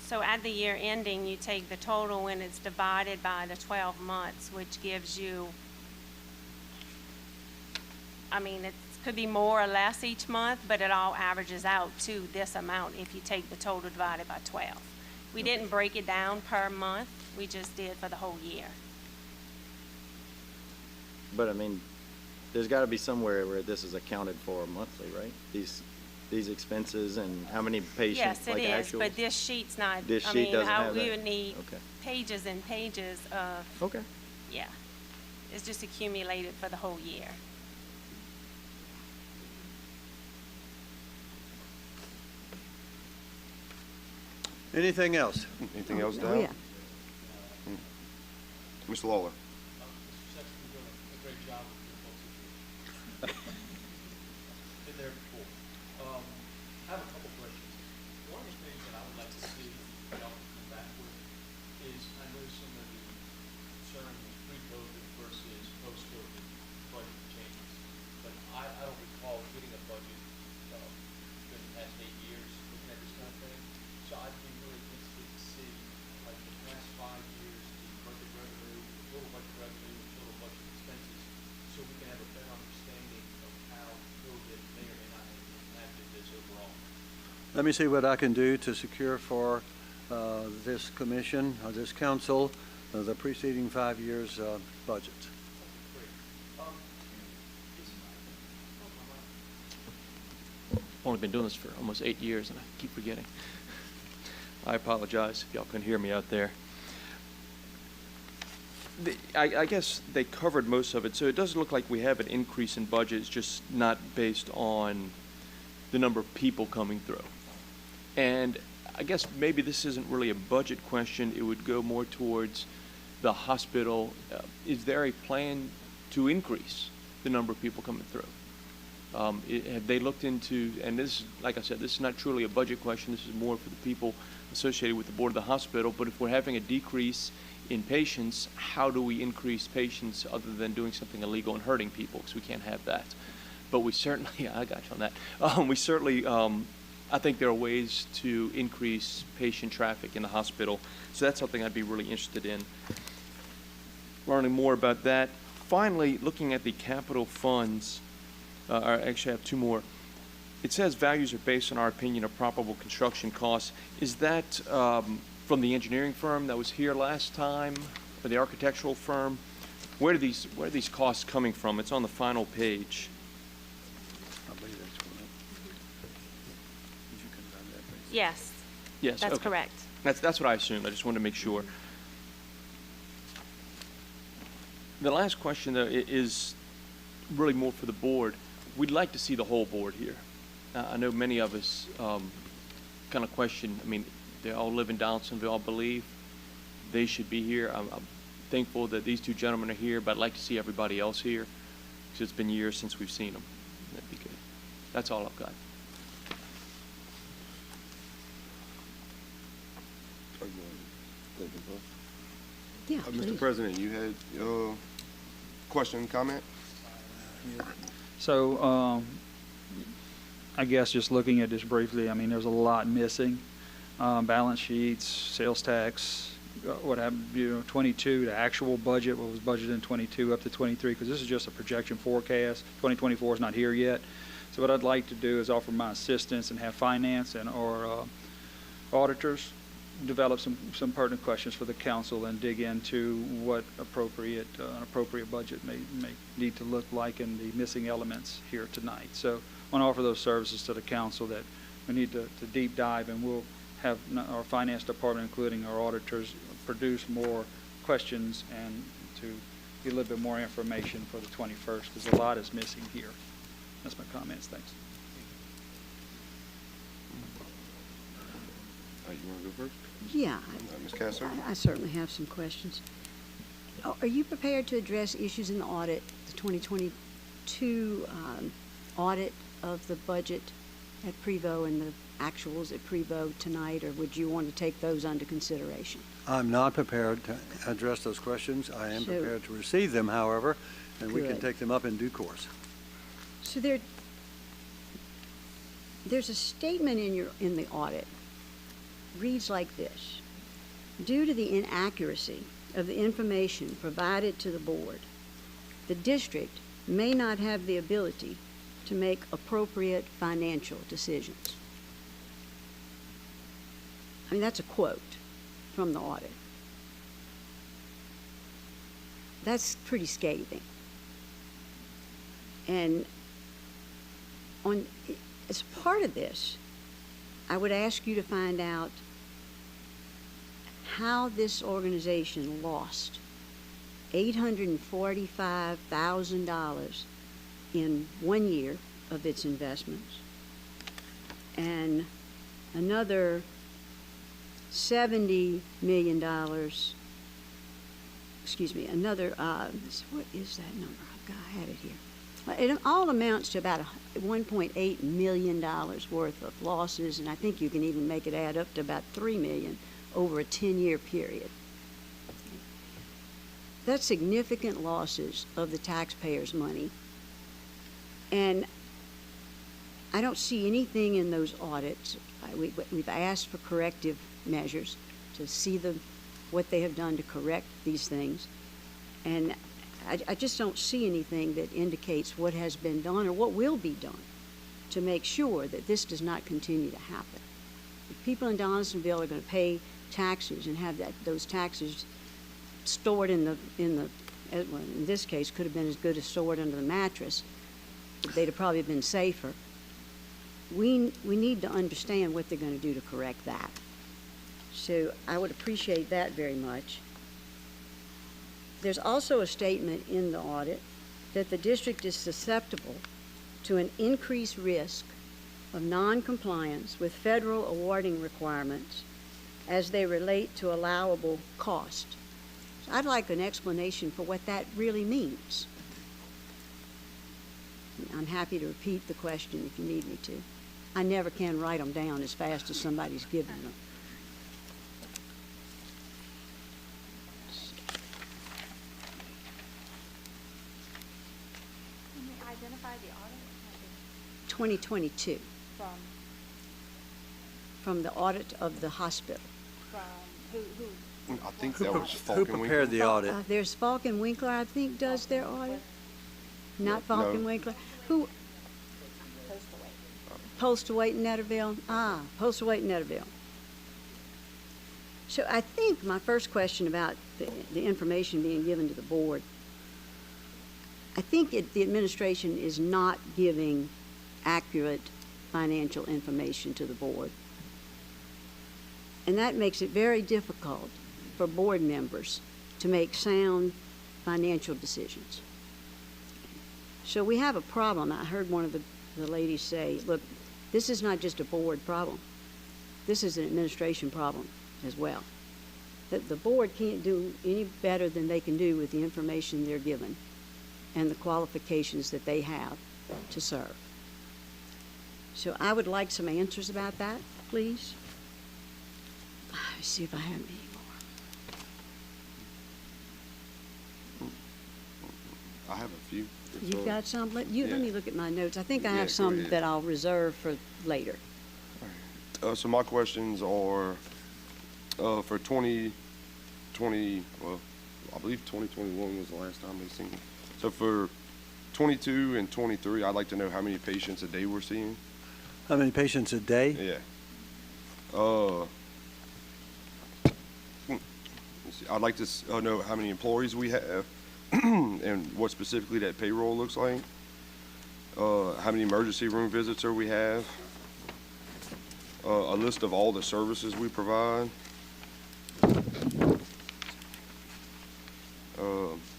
So at the year ending, you take the total and it's divided by the 12 months, which gives you, I mean, it could be more or less each month, but it all averages out to this amount if you take the total divided by 12. We didn't break it down per month, we just did for the whole year. But I mean, there's got to be somewhere where this is accounted for monthly, right? These expenses and how many patients, Yes, it like is, actuals? but this sheet's not, This I sheet mean, doesn't have we that. would need Okay. pages and pages of, Okay. yeah. It's just accumulated for the whole year. anything else? Anything else, Oh, Dal? yeah. Mr. Lawler. Been there before. I have a couple questions. One of the things that I would like to see y'all come back with is, I know some of the concern was pre-COVID versus post-COVID budget changes, but I don't recall getting a budget in the past 8 years looking at this kind of thing. So I'd be really interested to see, like, the past 5 years, the budget revenue, the total budget revenue, and total budget expenses, so we can have a better understanding of how COVID may or may not have impacted this overall. Let me see what I can do to secure for this commission, or this council, the preceding 5 years' budget. I've only been doing this for almost 8 years, and I keep forgetting. I apologize if y'all couldn't hear me out there. I guess they covered most of it, so it doesn't look like we have an increase in budget. It's just not based on the number of people coming through. And I guess maybe this isn't really a budget question. It would go more towards the hospital. Is there a plan to increase the number of people coming through? Have they looked into, and this, like I said, this is not truly a budget question. This is more for the people associated with the board of the hospital. But if we're having a decrease in patients, how do we increase patients other than doing something illegal and hurting people? Because we can't have that. But we certainly, yeah, I got you on that. We certainly, I think there are ways to increase patient traffic in the hospital. So that's something I'd be really interested in learning more about that. Finally, looking at the capital funds, actually I have two more. It says values are based on our opinion of probable construction costs. Is that from the engineering firm that was here last time, or the architectural firm? Where are these costs coming from? It's on the final page. I believe that's correct. Did you confirm that, please? Yes. Yes, That's okay. correct. That's what I assumed. I just wanted to make sure. The last question, though, is really more for the board. We'd like to see the whole board here. I know many of us kind of question, I mean, they all live in Donaldsonville, I believe. They should be here. I'm thankful that these two gentlemen are here, but I'd like to see everybody else here because it's been years since we've seen them. That'd be good. That's all I've got. Yeah, Mr. please. President, you had question, comment? So I guess just looking at this briefly, I mean, there's a lot missing. Balance sheets, sales tax, what happened, 22, the actual budget, what was budgeted in 22 up to 23, because this is just a projection forecast. 2024 is not here yet. So what I'd like to do is offer my assistance and have finance and or auditors develop some pertinent questions for the council and dig into what an appropriate budget may need to look like and the missing elements here tonight. So I want to offer those services to the council that we need to deep dive, and we'll have our finance department, including our auditors, produce more questions and to get a little bit more information for the 21st, because a lot is missing here. That's my comments. Thanks. You want to go first? Yeah. Ms. Kasser? I certainly have some questions. Are you prepared to address issues in the audit, the 2022 audit of the budget at Prevo and the actuals at Prevo tonight, or would you want to take those under consideration? I'm not prepared to address those questions. I am prepared to receive them, however, and we can take them up in due course. So there's a statement in the audit, reads like this: due to the inaccuracy of the information provided to the board, the district may not have the ability to make appropriate financial decisions. I mean, that's a quote from the audit. That's pretty scathing. And as part of this, I would ask you to find out how this organization lost $845,000 in 1 year of its investments, and another $70 million, excuse me, another, what is that number? I had it here. It all amounts to about $1.8 million worth of losses, and I think you can even make it add up to about $3 million over a 10-year period. That's significant losses of the taxpayers' money. And I don't see anything in those audits. We've asked for corrective measures to see what they have done to correct these things. And I just don't see anything that indicates what has been done or what will be done to make sure that this does not continue to happen. If people in Donaldsonville are going to pay taxes and have those taxes stored in this case could have been as good as stored under the mattress, but they'd have probably been safer. We need to understand what they're going to do to correct that. So I would appreciate that very much. There's also a statement in the audit that the district is susceptible to an increased risk of non-compliance with federal awarding requirements as they relate to allowable cost. So I'd like an explanation for what that really means. I'm happy to repeat the question if you need me to. I never can write them down as fast as somebody's giving them. Can you identify the audit? 2022. From the audit of the hospital. From who? I think that was Who prepared the audit? There's Falk and Winkler, I think, does their audit. Not Falk and Winkler. Who? Postlethwaite and Netterville. Postlethwaite and Netterville. So I think my first question about the information being given to the board, I think the administration is not giving accurate financial information to the board. And that makes it very difficult for board members to make sound financial decisions. So we have a problem. I heard one of the ladies say, look, this is not just a board problem. This is an administration problem as well. That the board can't do any better than they can do with the information they're given and the qualifications that they have to serve. So I would like some answers about that, please. Let's see if I have any more. I have a few. You've got some? Let Yeah. me look at my notes. I think I Yeah, have go some ahead. that I'll reserve for later. So my questions are, for 2020, well, I believe 2021 was the last time they seen. So for 22 and 23, I'd like to know how many patients a day we're seeing. How many patients a day? Yeah. Let's see. I'd like to know how many employees we have and what specifically that payroll looks like. How many emergency room visits we have. A list of all the services we provide.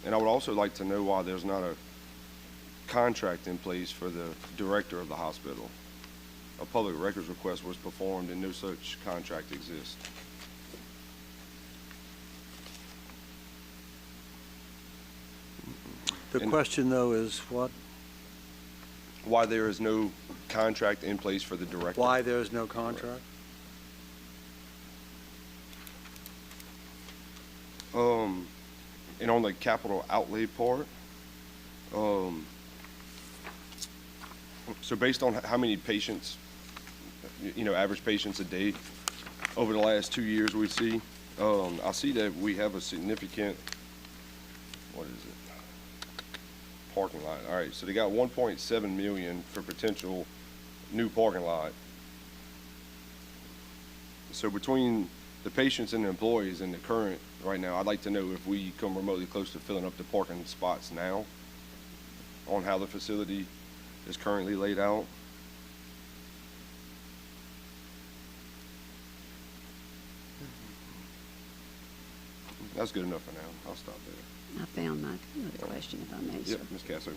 And I would also like to know why there's not a contract in place for the director of the hospital. A public records request was performed and no such contract exists. The question, though, is what? Why there is no contract in place for the director. Why there is no contract? And on the capital outlay part, so based on how many patients, average patients a day over the last 2 years we see, I see that we have a significant, what is it? Parking lot. All right, so they got 1.7 million for potential new parking lot. So between the patients and the employees and the current right now, I'd like to know if we come remotely close to filling up the parking spots now on how the facility is currently laid out. That's good enough for now. I'll stop there. I found my other question, if I may, sir. Yep, Ms. Casser.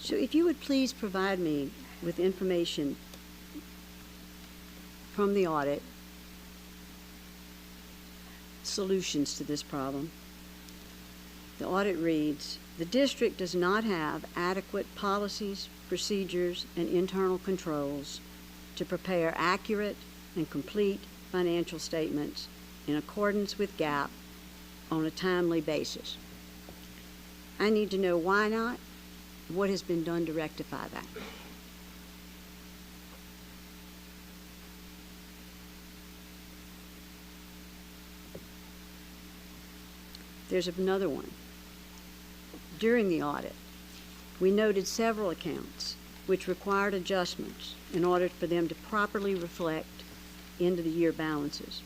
So if you would please provide me with information from the audit, solutions to this problem. The audit reads, the district does not have adequate policies, procedures, and internal controls to prepare accurate and complete financial statements in accordance with GAAP on a timely basis. I need to know why not, what has been done to rectify that. There's another one. During the audit, we noted several accounts which required adjustments in order for them to properly reflect end of the year balances.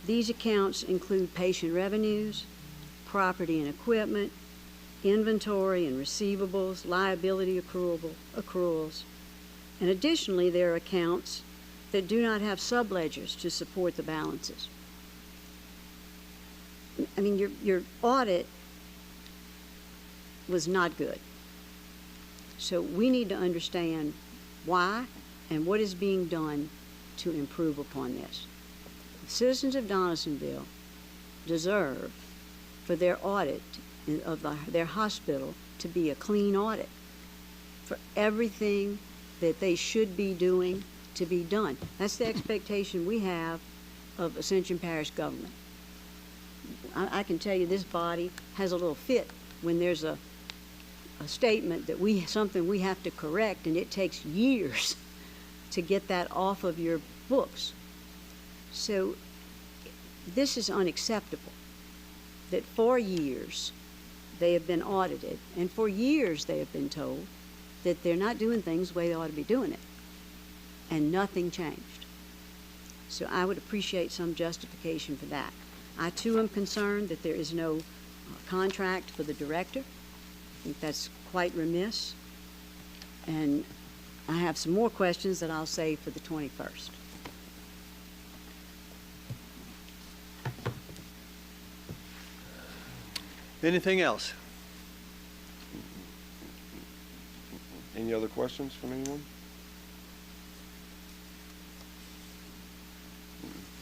These accounts include patient revenues, property and equipment, inventory and receivables, liability accruals, and additionally there are accounts that do not have subledgers to support the balances. I mean, your audit was not good. So we need to understand why and what is being done to improve upon this. The citizens of Donaldsonville deserve for their audit of their hospital to be a clean audit, for everything that they should be doing to be done. That's the expectation we have of Ascension Parish government. I can tell you this body has a little fit when there's a statement that something we have to correct, and it takes years to get that off of your books. So this is unacceptable, that for years they have been audited, and for years they have been told that they're not doing things the way they ought to be doing it, and nothing changed. So I would appreciate some justification for that. I too am concerned that there is no contract for the director. I think that's quite remiss. And I have some more questions that I'll save for the 21st. Anything else? Any other questions from anyone?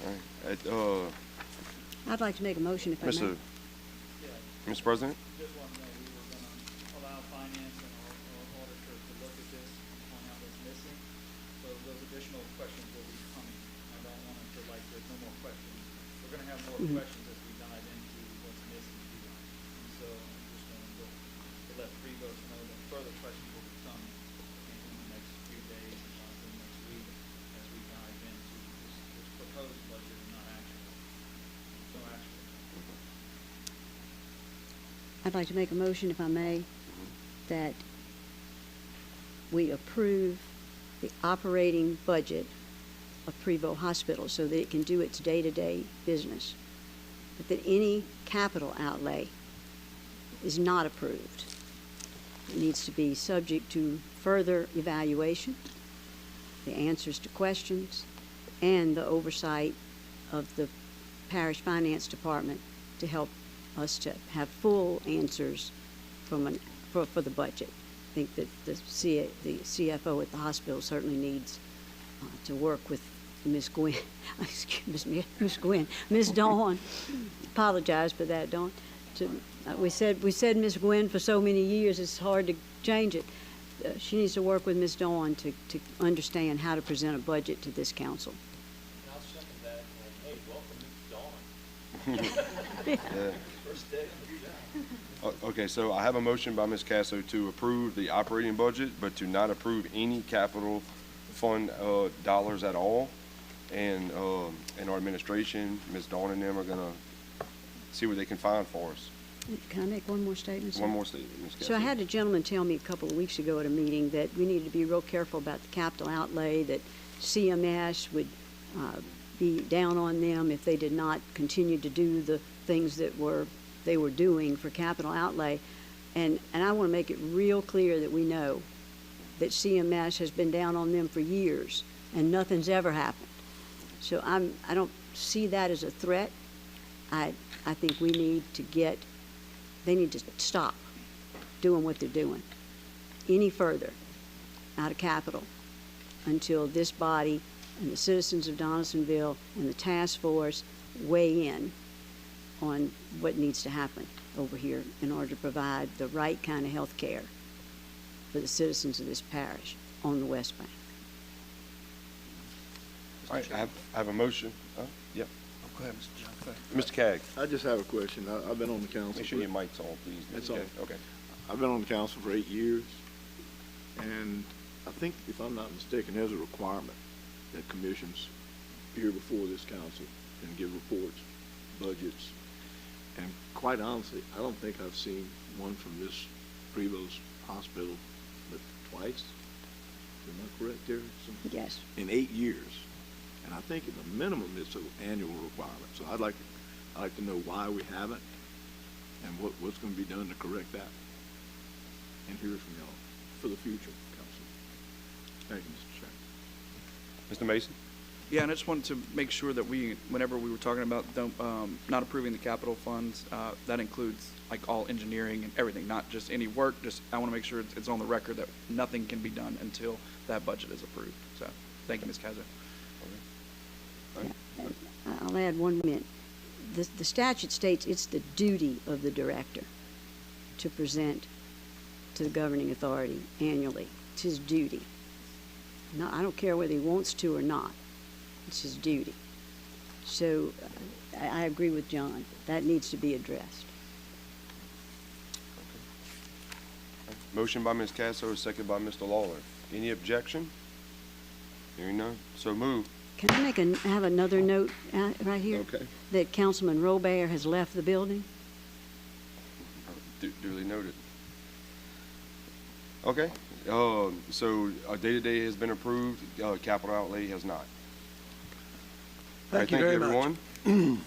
All right. I'd like to make a motion if I may. Mr. President? Just want to know, we were going to allow finance and our auditor to look at this and find out what's missing. So those additional questions will be coming. I don't want to feel like there's no more questions. We're going to have more questions as we dive into what's missing here. And so I just wanted to let Prevos know that proposed budget and not actual. So actual. I'd like to make a motion, if I may, that we approve the operating budget of Prevost Hospital so that it can do its day-to-day business, but that any capital outlay is not approved. It needs to be subject to further evaluation, the answers to questions, and the oversight of the parish finance department to help us to have full answers for the budget. I think that the CFO at the hospital certainly needs to work with Ms. Gwen, excuse me, Ms. Dawn. Apologize for that, Dawn. We said Ms. Gwen for so many years, it's hard to change it. She needs to work with Ms. Dawn to understand how to present a budget to this council. I'll second that. And, hey, welcome, Ms. Dawn. Yeah. First day. Okay, so I have a motion by Ms. Casso to approve the operating budget, but to not approve any capital fund dollars at all. And our administration, Ms. Dawn and them are gonna see what they can find for us. Can I make one more statement, sir? One more statement, Ms. Casso. So I had a gentleman tell me a couple of weeks ago at a meeting that we needed to be real careful about the capital outlay, that CMS would be down on them if they did not continue to do the things that they were doing for capital outlay. And I want to make it real clear that we know that CMS has been down on them for years and nothing's ever happened. So I don't see that as a threat. I think we need to they need to stop doing what they're doing any further out of capital until this body and the citizens of Donaldsonville and the task force weigh in on what needs to happen over here in order to provide the right kind of health care for the citizens of this parish on the West Bank. All right, I have a motion. Yep. Go ahead, Mr. John. Mr. Cagg. I just have a question. I've been on the council. Make sure your mic's on, please. It's Mr. on. Cagg. Okay. I've been on the council for 8 years, and I think, if I'm not mistaken, there's a requirement that commissions appear before this council and give reports, budgets, and quite honestly, I don't think I've seen one from this Prevost Hospital but twice. Am I correct, Terry? Yes. In 8 years. And I think at the minimum it's an annual requirement. So I'd like to know why we haven't and what's going to be done to correct that. And hear from y'all for the future, Council. Thank you, Mr. Chairman. Mr. Mason? Yeah, and I just wanted to make sure that whenever we were talking about not approving the capital funds, that includes like all engineering and everything, not just any work. Just I want to make sure it's on the record that nothing can be done until that budget is approved. So, thank you, Ms. Kaiser. I'll add 1 minute. The statute states it's the duty of the director to present to the governing authority annually. It's his duty. No, I don't care whether he wants to or not. It's his duty. So I agree with John. That needs to be addressed. Motion by Ms. Casso, second by Mr. Lawler. Any objection? Hearing none. So moved. Can I have another note right here? Okay. That Councilman Robert has left the building? Duly noted. Okay. So our day-to-day has been approved. Capital outlay has not. Thank you very much. Everyone.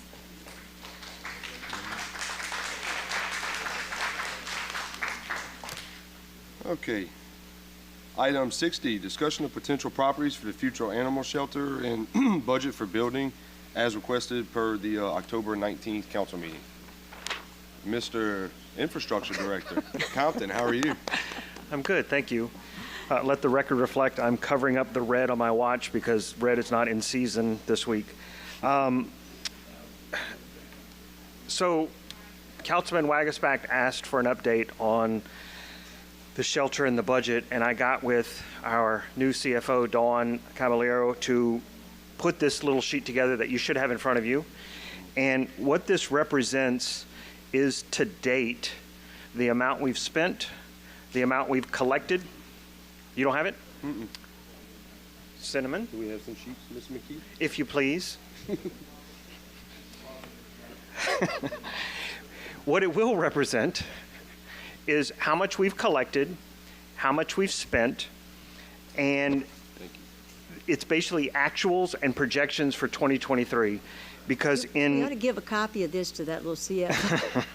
Okay. Item 60, discussion of potential properties for the future animal shelter and budget for building as requested per the October 19th council meeting. Mr. Infrastructure Director, Compton, how are you? I'm good, thank you. Let the record reflect I'm covering up the red on my watch because red is not in season this week. So Councilman Wagasback asked for an update on the shelter and the budget, and I got with our new CFO, Dawn Caballero, to put this little sheet together that you should have in front of you. And what this represents is, to date, the amount we've spent, the amount we've collected. You don't have it? Mm-mm. Cinnamon, Do we have some sheets, Ms. McKee? if you please. What it will represent is how much we've collected, how much we've spent, and it's basically actuals and projections for 2023. Because You ought to give a copy of this to that little CF.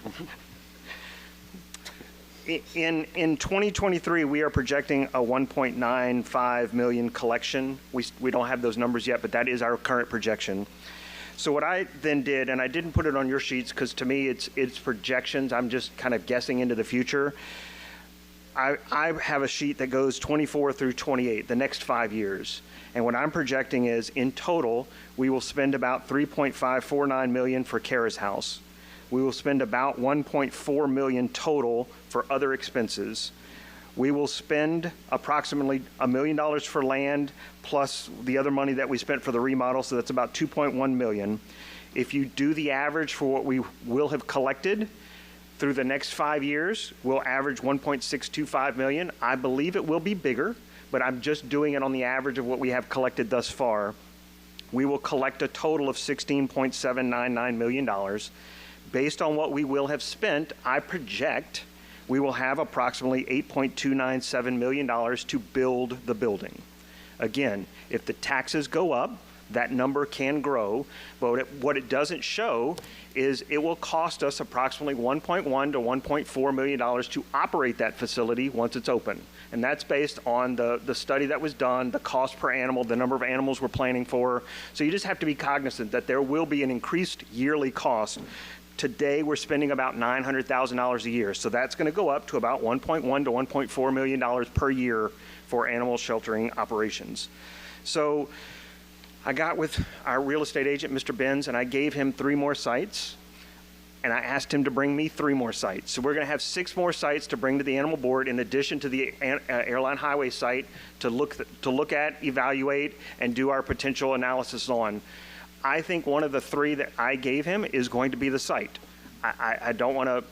in 2023, we are projecting a 1.95 million collection. We don't have those numbers yet, but that is our current projection. So what I then did, and I didn't put it on your sheets because to me it's projections. I'm just kind of guessing into the future. I have a sheet that goes 24 through 28, the next 5 years. And what I'm projecting is in total, we will spend about $3.549 million for Kara's house. We will spend about $1.4 million total for other expenses. We will spend approximately $1 million for land plus the other money that we spent for the remodel, so that's about $2.1 million. If you do the average for what we will have collected through the next 5 years, we'll average $1.625 million. I believe it will be bigger, but I'm just doing it on the average of what we have collected thus far. We will collect a total of $16.799 million. Based on what we will have spent, I project we will have approximately $8.297 million to build the building. Again, if the taxes go up, that number can grow, but what it doesn't show is it will cost us approximately $1.1 to $1.4 million to operate that facility once it's open. And that's based on the study that was done, the cost per animal, the number of animals we're planning for. So you just have to be cognizant that there will be an increased yearly cost. Today, we're spending about $900,000 a year. So that's going to go up to about $1.1 to $1.4 million per year for animal sheltering operations. So I got with our real estate agent, Mr. Benz, and I gave him 3 more sites. And I asked him to bring me 3 more sites. So we're going to have 6 more sites to bring to the animal board in addition to the airline highway site to look at, evaluate, and do our potential analysis on. I think one of the 3 that I gave him is going to be the site. I don't want to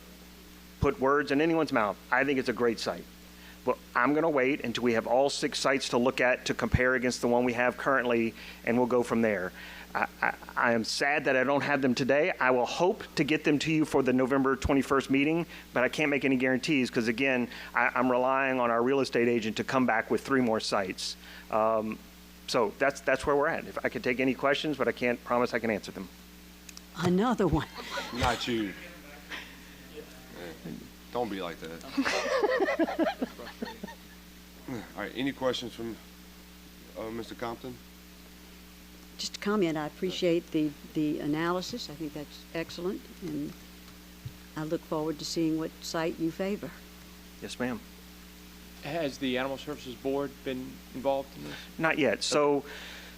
put words in anyone's mouth. I think it's a great site. But I'm going to wait until we have all 6 sites to look at to compare against the one we have currently, and we'll go from there. I am sad that I don't have them today. I will hope to get them to you for the November 21st meeting, but I can't make any guarantees because, again, I'm relying on our real estate agent to come back with 3 more sites. So that's where we're at. If I could take any questions, but I can't promise I can answer them. Another one. Not you. Don't be like that. All right, any questions from Mr. Compton? Just a comment, I appreciate the analysis. I think that's excellent, and I look forward to seeing what site you favor. Yes, ma'am. Has the Animal Services Board been involved in this? Not yet. So,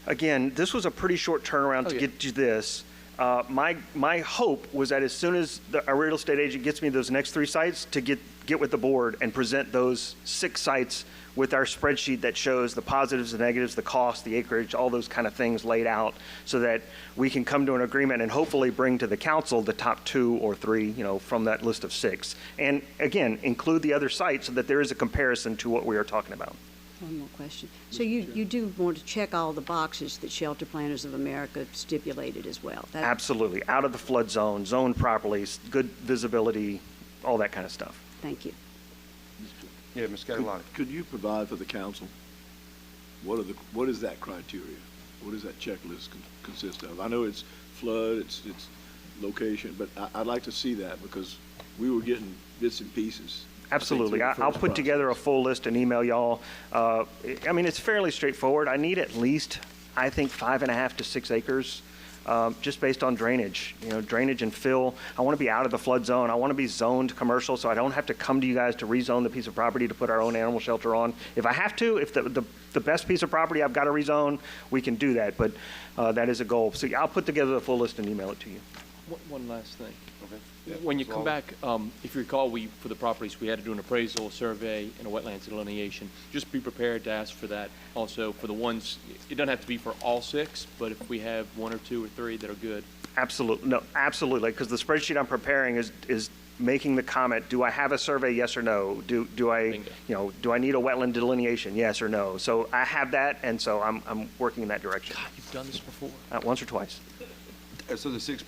again, this was a pretty short turnaround to get to this. My hope was that as soon as our real estate agent gets me those next 3 sites, to get with the board and present those 6 sites with our spreadsheet that shows the positives, the negatives, the cost, the acreage, all those kind of things laid out, so that we can come to an agreement and hopefully bring to the council the top 2 or 3, from that list of 6. And again, include the other sites so that there is a comparison to what we are talking about. One more question. So you do want to check all the boxes that Shelter Planners of America stipulated as well? Absolutely. Out of the flood zone, zoned properly, good visibility, all that kind of stuff. Thank you. Yeah, Ms. Catalani. Could you provide for the council, what is that criteria? What does that checklist consist of? I know it's flood, it's location, but I'd like to see that because we were getting bits and pieces. Absolutely. I'll put together a full list and email y'all. I mean, it's fairly straightforward. I need at least, I think, 5.5 to 6 acres. Just based on drainage, drainage and fill. I want to be out of the flood zone. I want to be zoned commercial, so I don't have to come to you guys to rezone the piece of property to put our own animal shelter on. If I have to, if the best piece of property I've got to rezone, we can do that, but that is a goal. So I'll put together a full list and email it to you. One last thing. Okay. Yeah, when you come back, if you recall, for the properties, we had to do an appraisal, a survey, and a wetlands delineation. Just be prepared to ask for that also for the ones, it doesn't have to be for all 6, but if we have 1 or 2 or 3 that are good. Absolutely. No, absolutely, because the spreadsheet I'm preparing is making the comment, do I have a survey, yes or no? Do I, do I need a wetland delineation, yes or no? So I have that, and so I'm working in that direction. God, you've done this before. Once or twice. So the six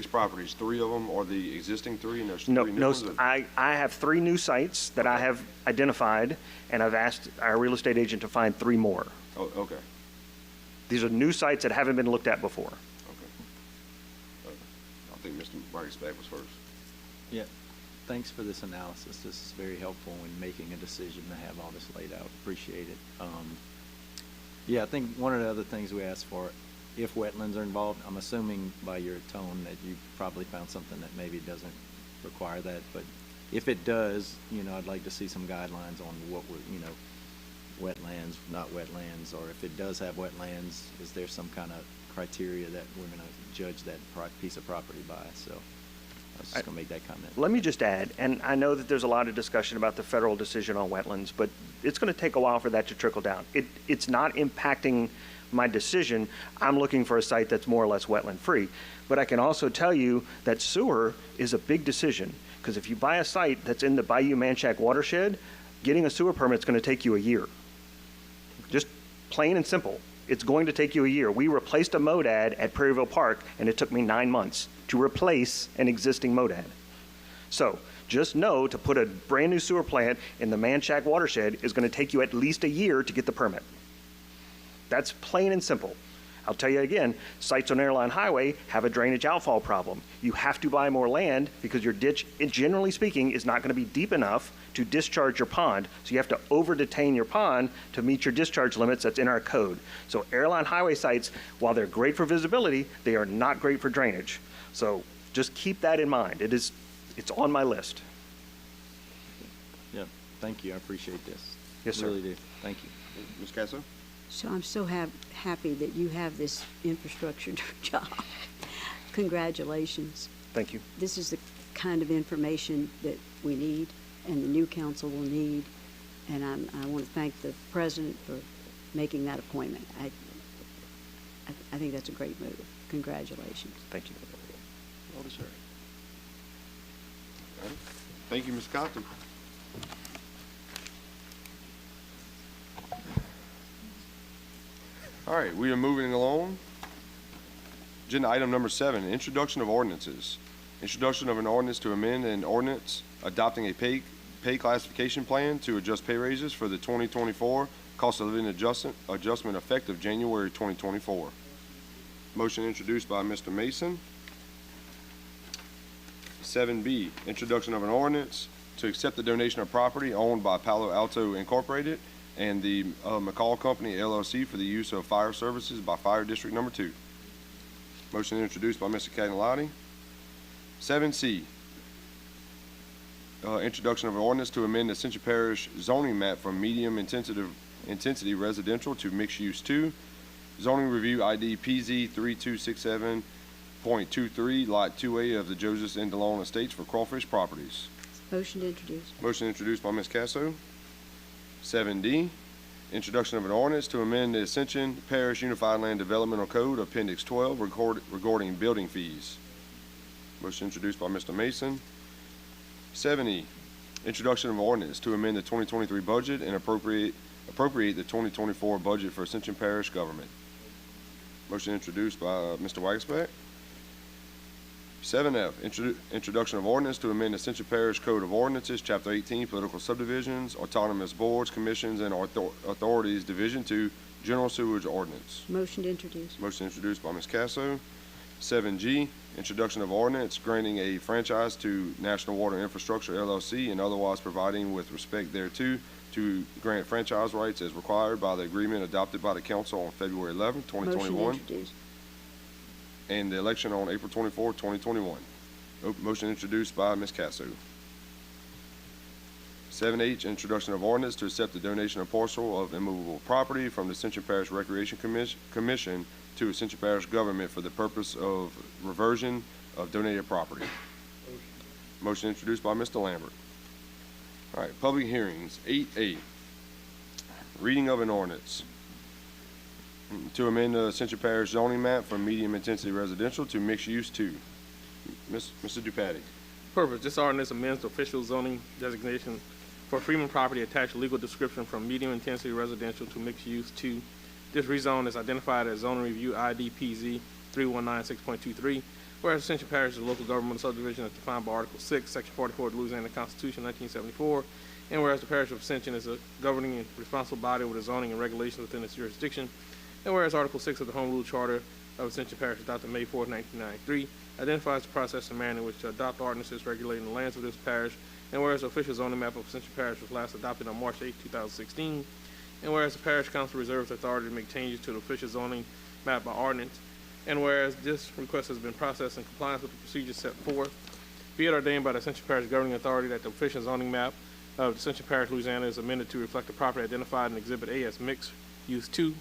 properties, 3 of them are the existing 3, and there's 3 No, new no, ones? I have 3 new sites that I have identified, and I've asked our real estate agent to find 3 more. Oh, okay. These are new sites that haven't been looked at before. I think Mr. Wagasback was first. Yeah, thanks for this analysis. This is very helpful when making a decision to have all this laid out. Appreciate it. Yeah, I think one of the other things we asked for, if wetlands are involved, I'm assuming by your tone that you probably found something that maybe doesn't require that, but if it does, I'd like to see some guidelines on what we're, wetlands, not wetlands, or if it does have wetlands, is there some kind of criteria that we're going to judge that piece of property by? So I was just going to make that comment. Let me just add, and I know that there's a lot of discussion about the federal decision on wetlands, but it's going to take a while for that to trickle down. It's not impacting my decision. I'm looking for a site that's more or less wetland free. But I can also tell you that sewer is a big decision, because if you buy a site that's in the Bayou Manchac watershed, getting a sewer permit is going to take you a year. Just plain and simple. It's going to take you a year. We replaced a MODAD at Prairieville Park, and it took me 9 months to replace an existing MODAD. So just know to put a brand new sewer plant in the Manchac watershed is going to take you at least a year to get the permit. That's plain and simple. I'll tell you again, sites on Airline Highway have a drainage outfall problem. You have to buy more land because your ditch, generally speaking, is not going to be deep enough to discharge your pond. So you have to over-detain your pond to meet your discharge limits that's in our code. So Airline Highway sites, while they're great for visibility, they are not great for drainage. So just keep that in mind. It's on my list. Yeah, thank you. I appreciate this. Yes, sir. Really do. Thank you. Ms. Casso? So I'm so happy that you have this infrastructure job. Congratulations. Thank you. This is the kind of information that we need and the new council will need. And I want to thank the president for making that appointment. I think that's a great move. Congratulations. Thank you. Well deserved. All right. Thank you, Ms. Compton. All right, we are moving along. Agenda item number 7, introduction of ordinances. Introduction of an ordinance to amend an ordinance adopting a pay classification plan to adjust pay raises for the 2024 cost of living adjustment effective January 2024. Motion introduced by Mr. Mason. 7B, introduction of an ordinance to accept the donation of property owned by Palo Alto Incorporated and the McCall Company, LLC, for the use of fire services by Fire District Number 2. Motion introduced by Mr. Cagnolati. 7C, introduction of an ordinance to amend the Ascension Parish zoning map from medium intensity residential to mixed use 2. Zoning review ID PZ 3267.23, Lot 2A of the Joseph and DeLone Estates for Crawfish Properties. Motion to introduce. Motion introduced by Ms. Casso. 7D, introduction of an ordinance to amend the Ascension Parish Unified Land Developmental Code, Appendix 12, regarding building fees. Motion introduced by Mr. Mason. 7E, introduction of an ordinance to amend the 2023 budget and appropriate the 2024 budget for Ascension Parish government. Motion introduced by Mr. Wagasback. 7F, introduction of ordinance to amend Ascension Parish Code of Ordinances, Chapter 18, Political Subdivisions, Autonomous Boards, Commissions, and Authorities, Division 2, General Sewage Ordinance. Motion to introduce. Motion introduced by Ms. Casso. 7G, introduction of ordinance granting a franchise to National Water Infrastructure, LLC, and otherwise providing with respect thereto to grant franchise rights as required by the agreement adopted by the council on February 11, 2021. Motion to introduce. And the election on April 24, 2021. Motion introduced by Ms. Casso. 7H, introduction of ordinance to accept the donation of parcel of immovable property from the Ascension Parish Recreation Commission to Ascension Parish government for the purpose of reversion of donated property. Motion introduced by Mr. Lambert. All right, public hearings. 8A, reading of an ordinance to amend the Ascension Parish zoning map from medium intensity residential to mixed use 2. Mr. Dupatti. Purpose, this ordinance amends the official zoning designation for Freeman property attached legal description from medium intensity residential to mixed use to. This rezone is identified as zoning review ID PZ 3196.23, whereas Ascension Parish is a local governmental subdivision as defined by Article 6, Section 44 of the Louisiana Constitution 1974, and whereas the Parish of Ascension is a governing and responsible body with the zoning and regulations within its jurisdiction, and whereas Article 6 of the Home Rule Charter of Ascension Parish adopted May 4, 1993, identifies the process and manner in which to adopt ordinances regulating the lands of this parish, and whereas the official zoning map of Ascension Parish was last adopted on March 8, 2016, and whereas the Parish Council reserves the authority to make changes to the official zoning map by ordinance, and whereas this request has been processed in compliance with the procedures set forth, be it ordained by the Ascension Parish governing authority that the official zoning map of Ascension Parish, Louisiana is amended to reflect the property identified in Exhibit A as mixed use 2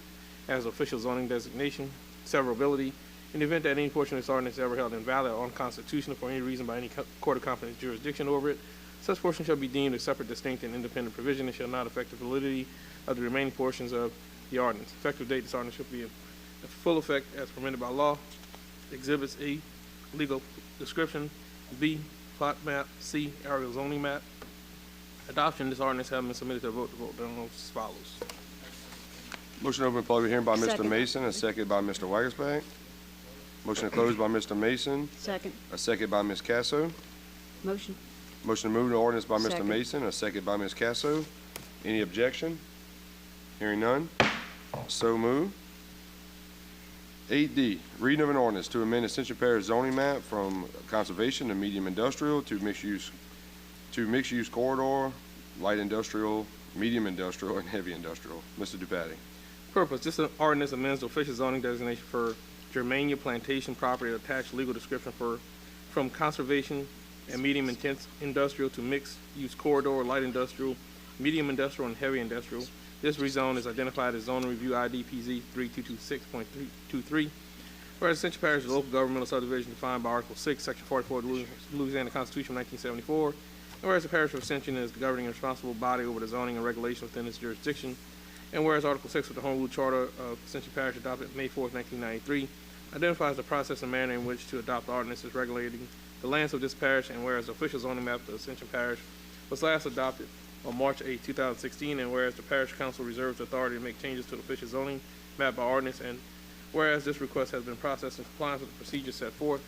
as official zoning designation, severability. In the event that any portion of this ordinance is ever held invalid or unconstitutional for any reason by any court of competent jurisdiction over it, such portion shall be deemed a separate, distinct, and independent provision and shall not affect the validity of the remaining portions of the ordinance. Effective date, this ordinance shall be in full effect as permitted by law. Exhibits A, legal description. B, plot map. C, aerial zoning map. Adoption, this ordinance has been submitted to a vote. The vote thereon as follows. Motion to open public hearing by Mr. Second. Mason, a second by Mr. Wagerspack. Motion to close by Mr. Mason, Second. a second by Ms. Casso. Motion. Motion to move the ordinance by Mr. Second. Mason, a second by Ms. Casso. Any objection? Hearing none, so move. 8D, reading of an ordinance to amend Ascension Parish zoning map from conservation to medium industrial to mixed use corridor, light industrial, medium industrial, and heavy industrial. Mr. Dupatti. Purpose, this ordinance amends the official zoning designation for Germania Plantation property attached legal description from conservation and medium intense industrial to mixed use corridor, light industrial, medium industrial, and heavy industrial. This rezone is identified as zoning review ID PZ 3226.23, whereas Ascension Parish is a local governmental subdivision defined by Article 6, Section 44 of the Louisiana Constitution 1974, and whereas the Parish of Ascension is the governing and responsible body over the zoning and regulation within its jurisdiction, and whereas Article 6 of the Home Rule Charter of Ascension Parish adopted May 4, 1993, identifies the process and manner in which to adopt ordinances regulating the lands of this parish, and whereas the official zoning map of Ascension Parish was last adopted on March 8, 2016, and whereas the Parish Council reserves the authority to make changes to the official zoning map by ordinance, and whereas this request has been processed in compliance with the procedures set forth,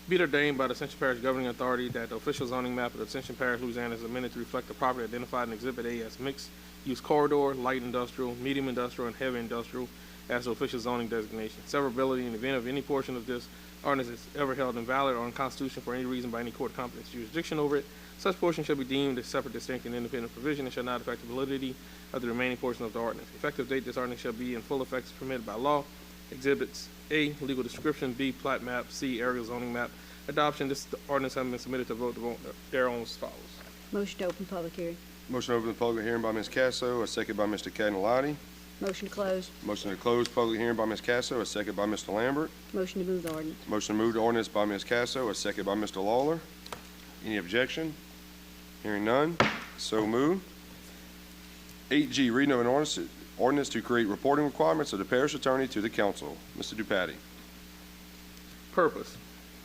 be it ordained by the Ascension Parish governing authority that the official zoning map of the Ascension Parish, Louisiana is amended to reflect the property identified in Exhibit A as mixed use corridor, light industrial, medium industrial, and heavy industrial as the official zoning designation. Severability in the event of any portion of this ordinance is ever held invalid or unconstitutional for any reason by any court of competent jurisdiction over it, such portion shall be deemed a separate, distinct, and independent provision and shall not affect the validity of the remaining portion of the ordinance. Effective date, this ordinance shall be in full effect as permitted by law. Exhibits A, legal description. B, plat map. C, aerial zoning map. Adoption, this ordinance has been submitted to vote. The vote thereon as follows. Motion to open public hearing. Motion to open the public hearing by Ms. Casso, a second by Mr. Cagnolotti. Motion to close. Motion to close public hearing by Ms. Casso, a second by Mr. Lambert. Motion to move the ordinance. Motion to move the ordinance by Ms. Casso, a second by Mr. Lawler. Any objection? Hearing none, so moved. 8G, reading of an ordinance to create reporting requirements of the parish attorney to the council. Mr. Dupatti. Purpose,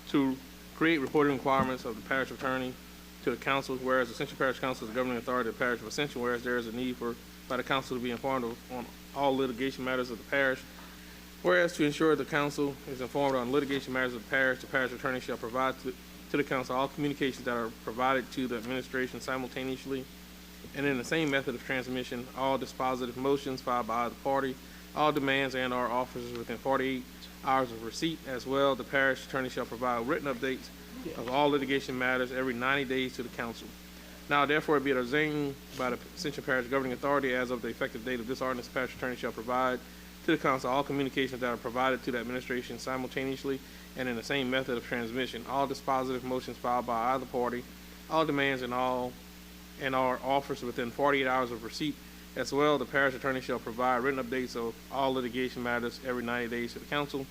to create reporting requirements of the parish attorney to the council, whereas the Ascension Parish Council is the governing authority of the parish of Ascension, whereas there is a need by the council to be informed on all litigation matters of the parish, whereas to ensure the council is informed on litigation matters of the parish attorney shall provide to the council all communications that are provided to the administration simultaneously and in the same method of transmission, all dispositive motions filed by either party, all demands and or offers within 48 hours of receipt. As well, the parish attorney shall provide written updates of all litigation matters every 90 days to the council. Now, therefore, be it ordained by the Ascension Parish governing authority as of the effective date of this ordinance, the parish attorney shall provide to the council all communications that are provided to the administration simultaneously and in the same method of transmission, all dispositive motions filed by either party, all demands and all offers within 48 hours of receipt. As well, the parish attorney shall provide written updates of all litigation matters every 90 days to the council.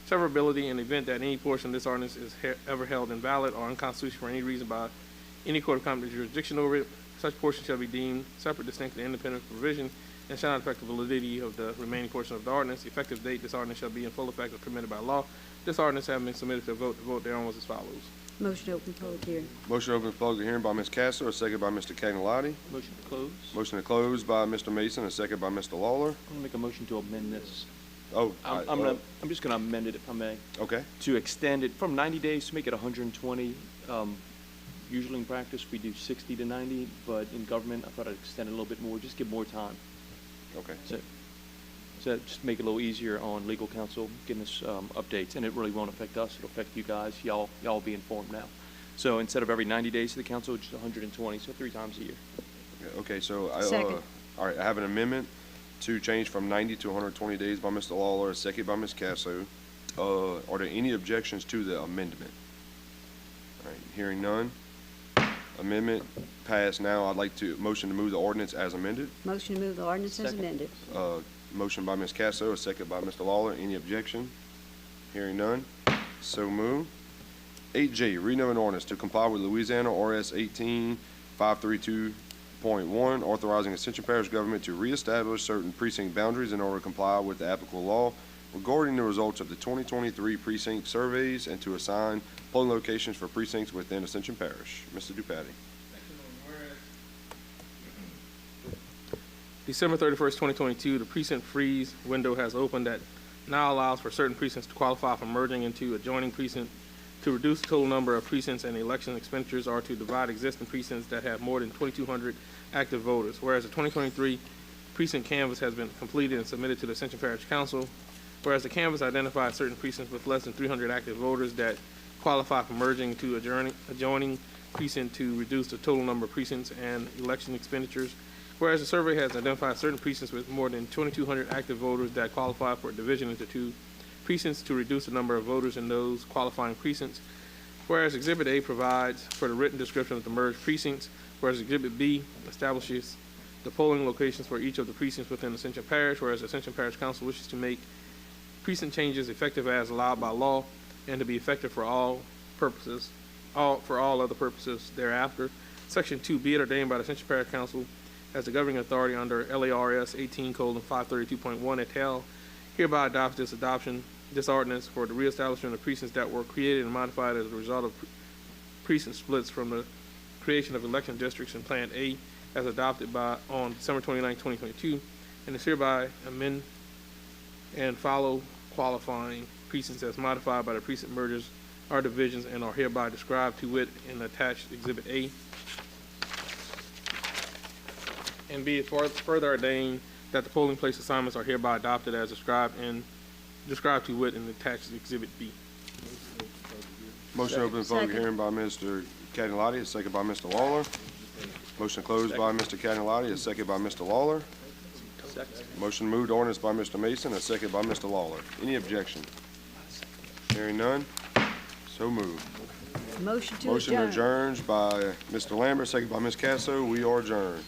Severability, in the event that any portion of this ordinance is ever held invalid or unconstitutional for any reason by any court of competent jurisdiction over it, such portion shall be deemed separate, distinct, and independent provision and shall not affect the validity of the remaining portion of the ordinance. The effective date, this ordinance shall be in full effect as permitted by law. This ordinance having been submitted to a vote, the vote thereon was as follows. Motion to open public hearing. Motion to open public hearing by Ms. Castro, a second by Mr. Cagnolotti. Motion to close. Motion to close by Mr. Mason, a second by Mr. Lawler. I'm gonna make a motion to amend this. Oh, I'm just gonna amend it if I may. Okay. To extend it from 90 days to make it 120. Usually in practice, we do 60 to 90, but in government, I thought I'd extend it a little bit more, just give more time. Okay. So just make it a little easier on legal counsel getting us updates, and it really won't affect us. It'll affect you guys. Y'all be informed now. So instead of every 90 days to the council, just 120, so 3 times a year. Okay, so Second. all right, I have an amendment to change from 90 to 120 days by Mr. Lawler, a second by Ms. Casso. Are there any objections to the amendment? All right, hearing none. Amendment passed. Now I'd like to motion to move the ordinance as amended. Motion to move the ordinance as amended. Motion by Ms. Casso, a second by Mr. Lawler. Any objection? Hearing none. So moved. 8J, reading of an ordinance to comply with Louisiana RS 18532.1, authorizing Ascension Parish government to reestablish certain precinct boundaries in order to comply with the applicable law regarding the results of the 2023 precinct surveys and to assign polling locations for precincts within Ascension Parish. Mr. Dupatti. December 31st, 2022, the precinct freeze window has opened that now allows for certain precincts to qualify for merging into adjoining precincts to reduce the total number of precincts and election expenditures or to divide existing precincts that have more than 2,200 active voters. Whereas the 2023 precinct canvass has been completed and submitted to the Ascension Parish Council, whereas the canvass identified certain precincts with less than 300 active voters that qualify for merging to adjoining precinct to reduce the total number of precincts and election expenditures. Whereas the survey has identified certain precincts with more than 2,200 active voters that qualify for division into 2 precincts to reduce the number of voters in those qualifying precincts. Whereas Exhibit A provides for the written description of the merged precincts, whereas Exhibit B establishes the polling locations for each of the precincts within Ascension Parish, whereas Ascension Parish Council wishes to make precinct changes effective as allowed by law and to be effective for all purposes, for all other purposes thereafter. Section 2, be it ordained by the Ascension Parish Council as the governing authority under LARS 18:532.1 et al. Hereby adopts this ordinance for the reestablishment of precincts that were created and modified as a result of precinct splits from the creation of election districts in Plan A as adopted on December 29, 2022, and is hereby amend and follow qualifying precincts as modified by the precinct mergers or divisions and are hereby described to wit in attached Exhibit A. And be it further ordained that the polling place assignments are hereby adopted as described to wit in attached Exhibit B. Motion to open public hearing by Mr. Cagnolotti, a second by Mr. Lawler. Motion closed by Mr. Cagnolotti, a second by Mr. Lawler. Motion moved ordinance by Mr. Mason, a second by Mr. Lawler. Any objection? Hearing none, so moved. Motion to Motion adjourn. adjourned by Mr. Lambert, second by Ms. Casso. We are adjourned.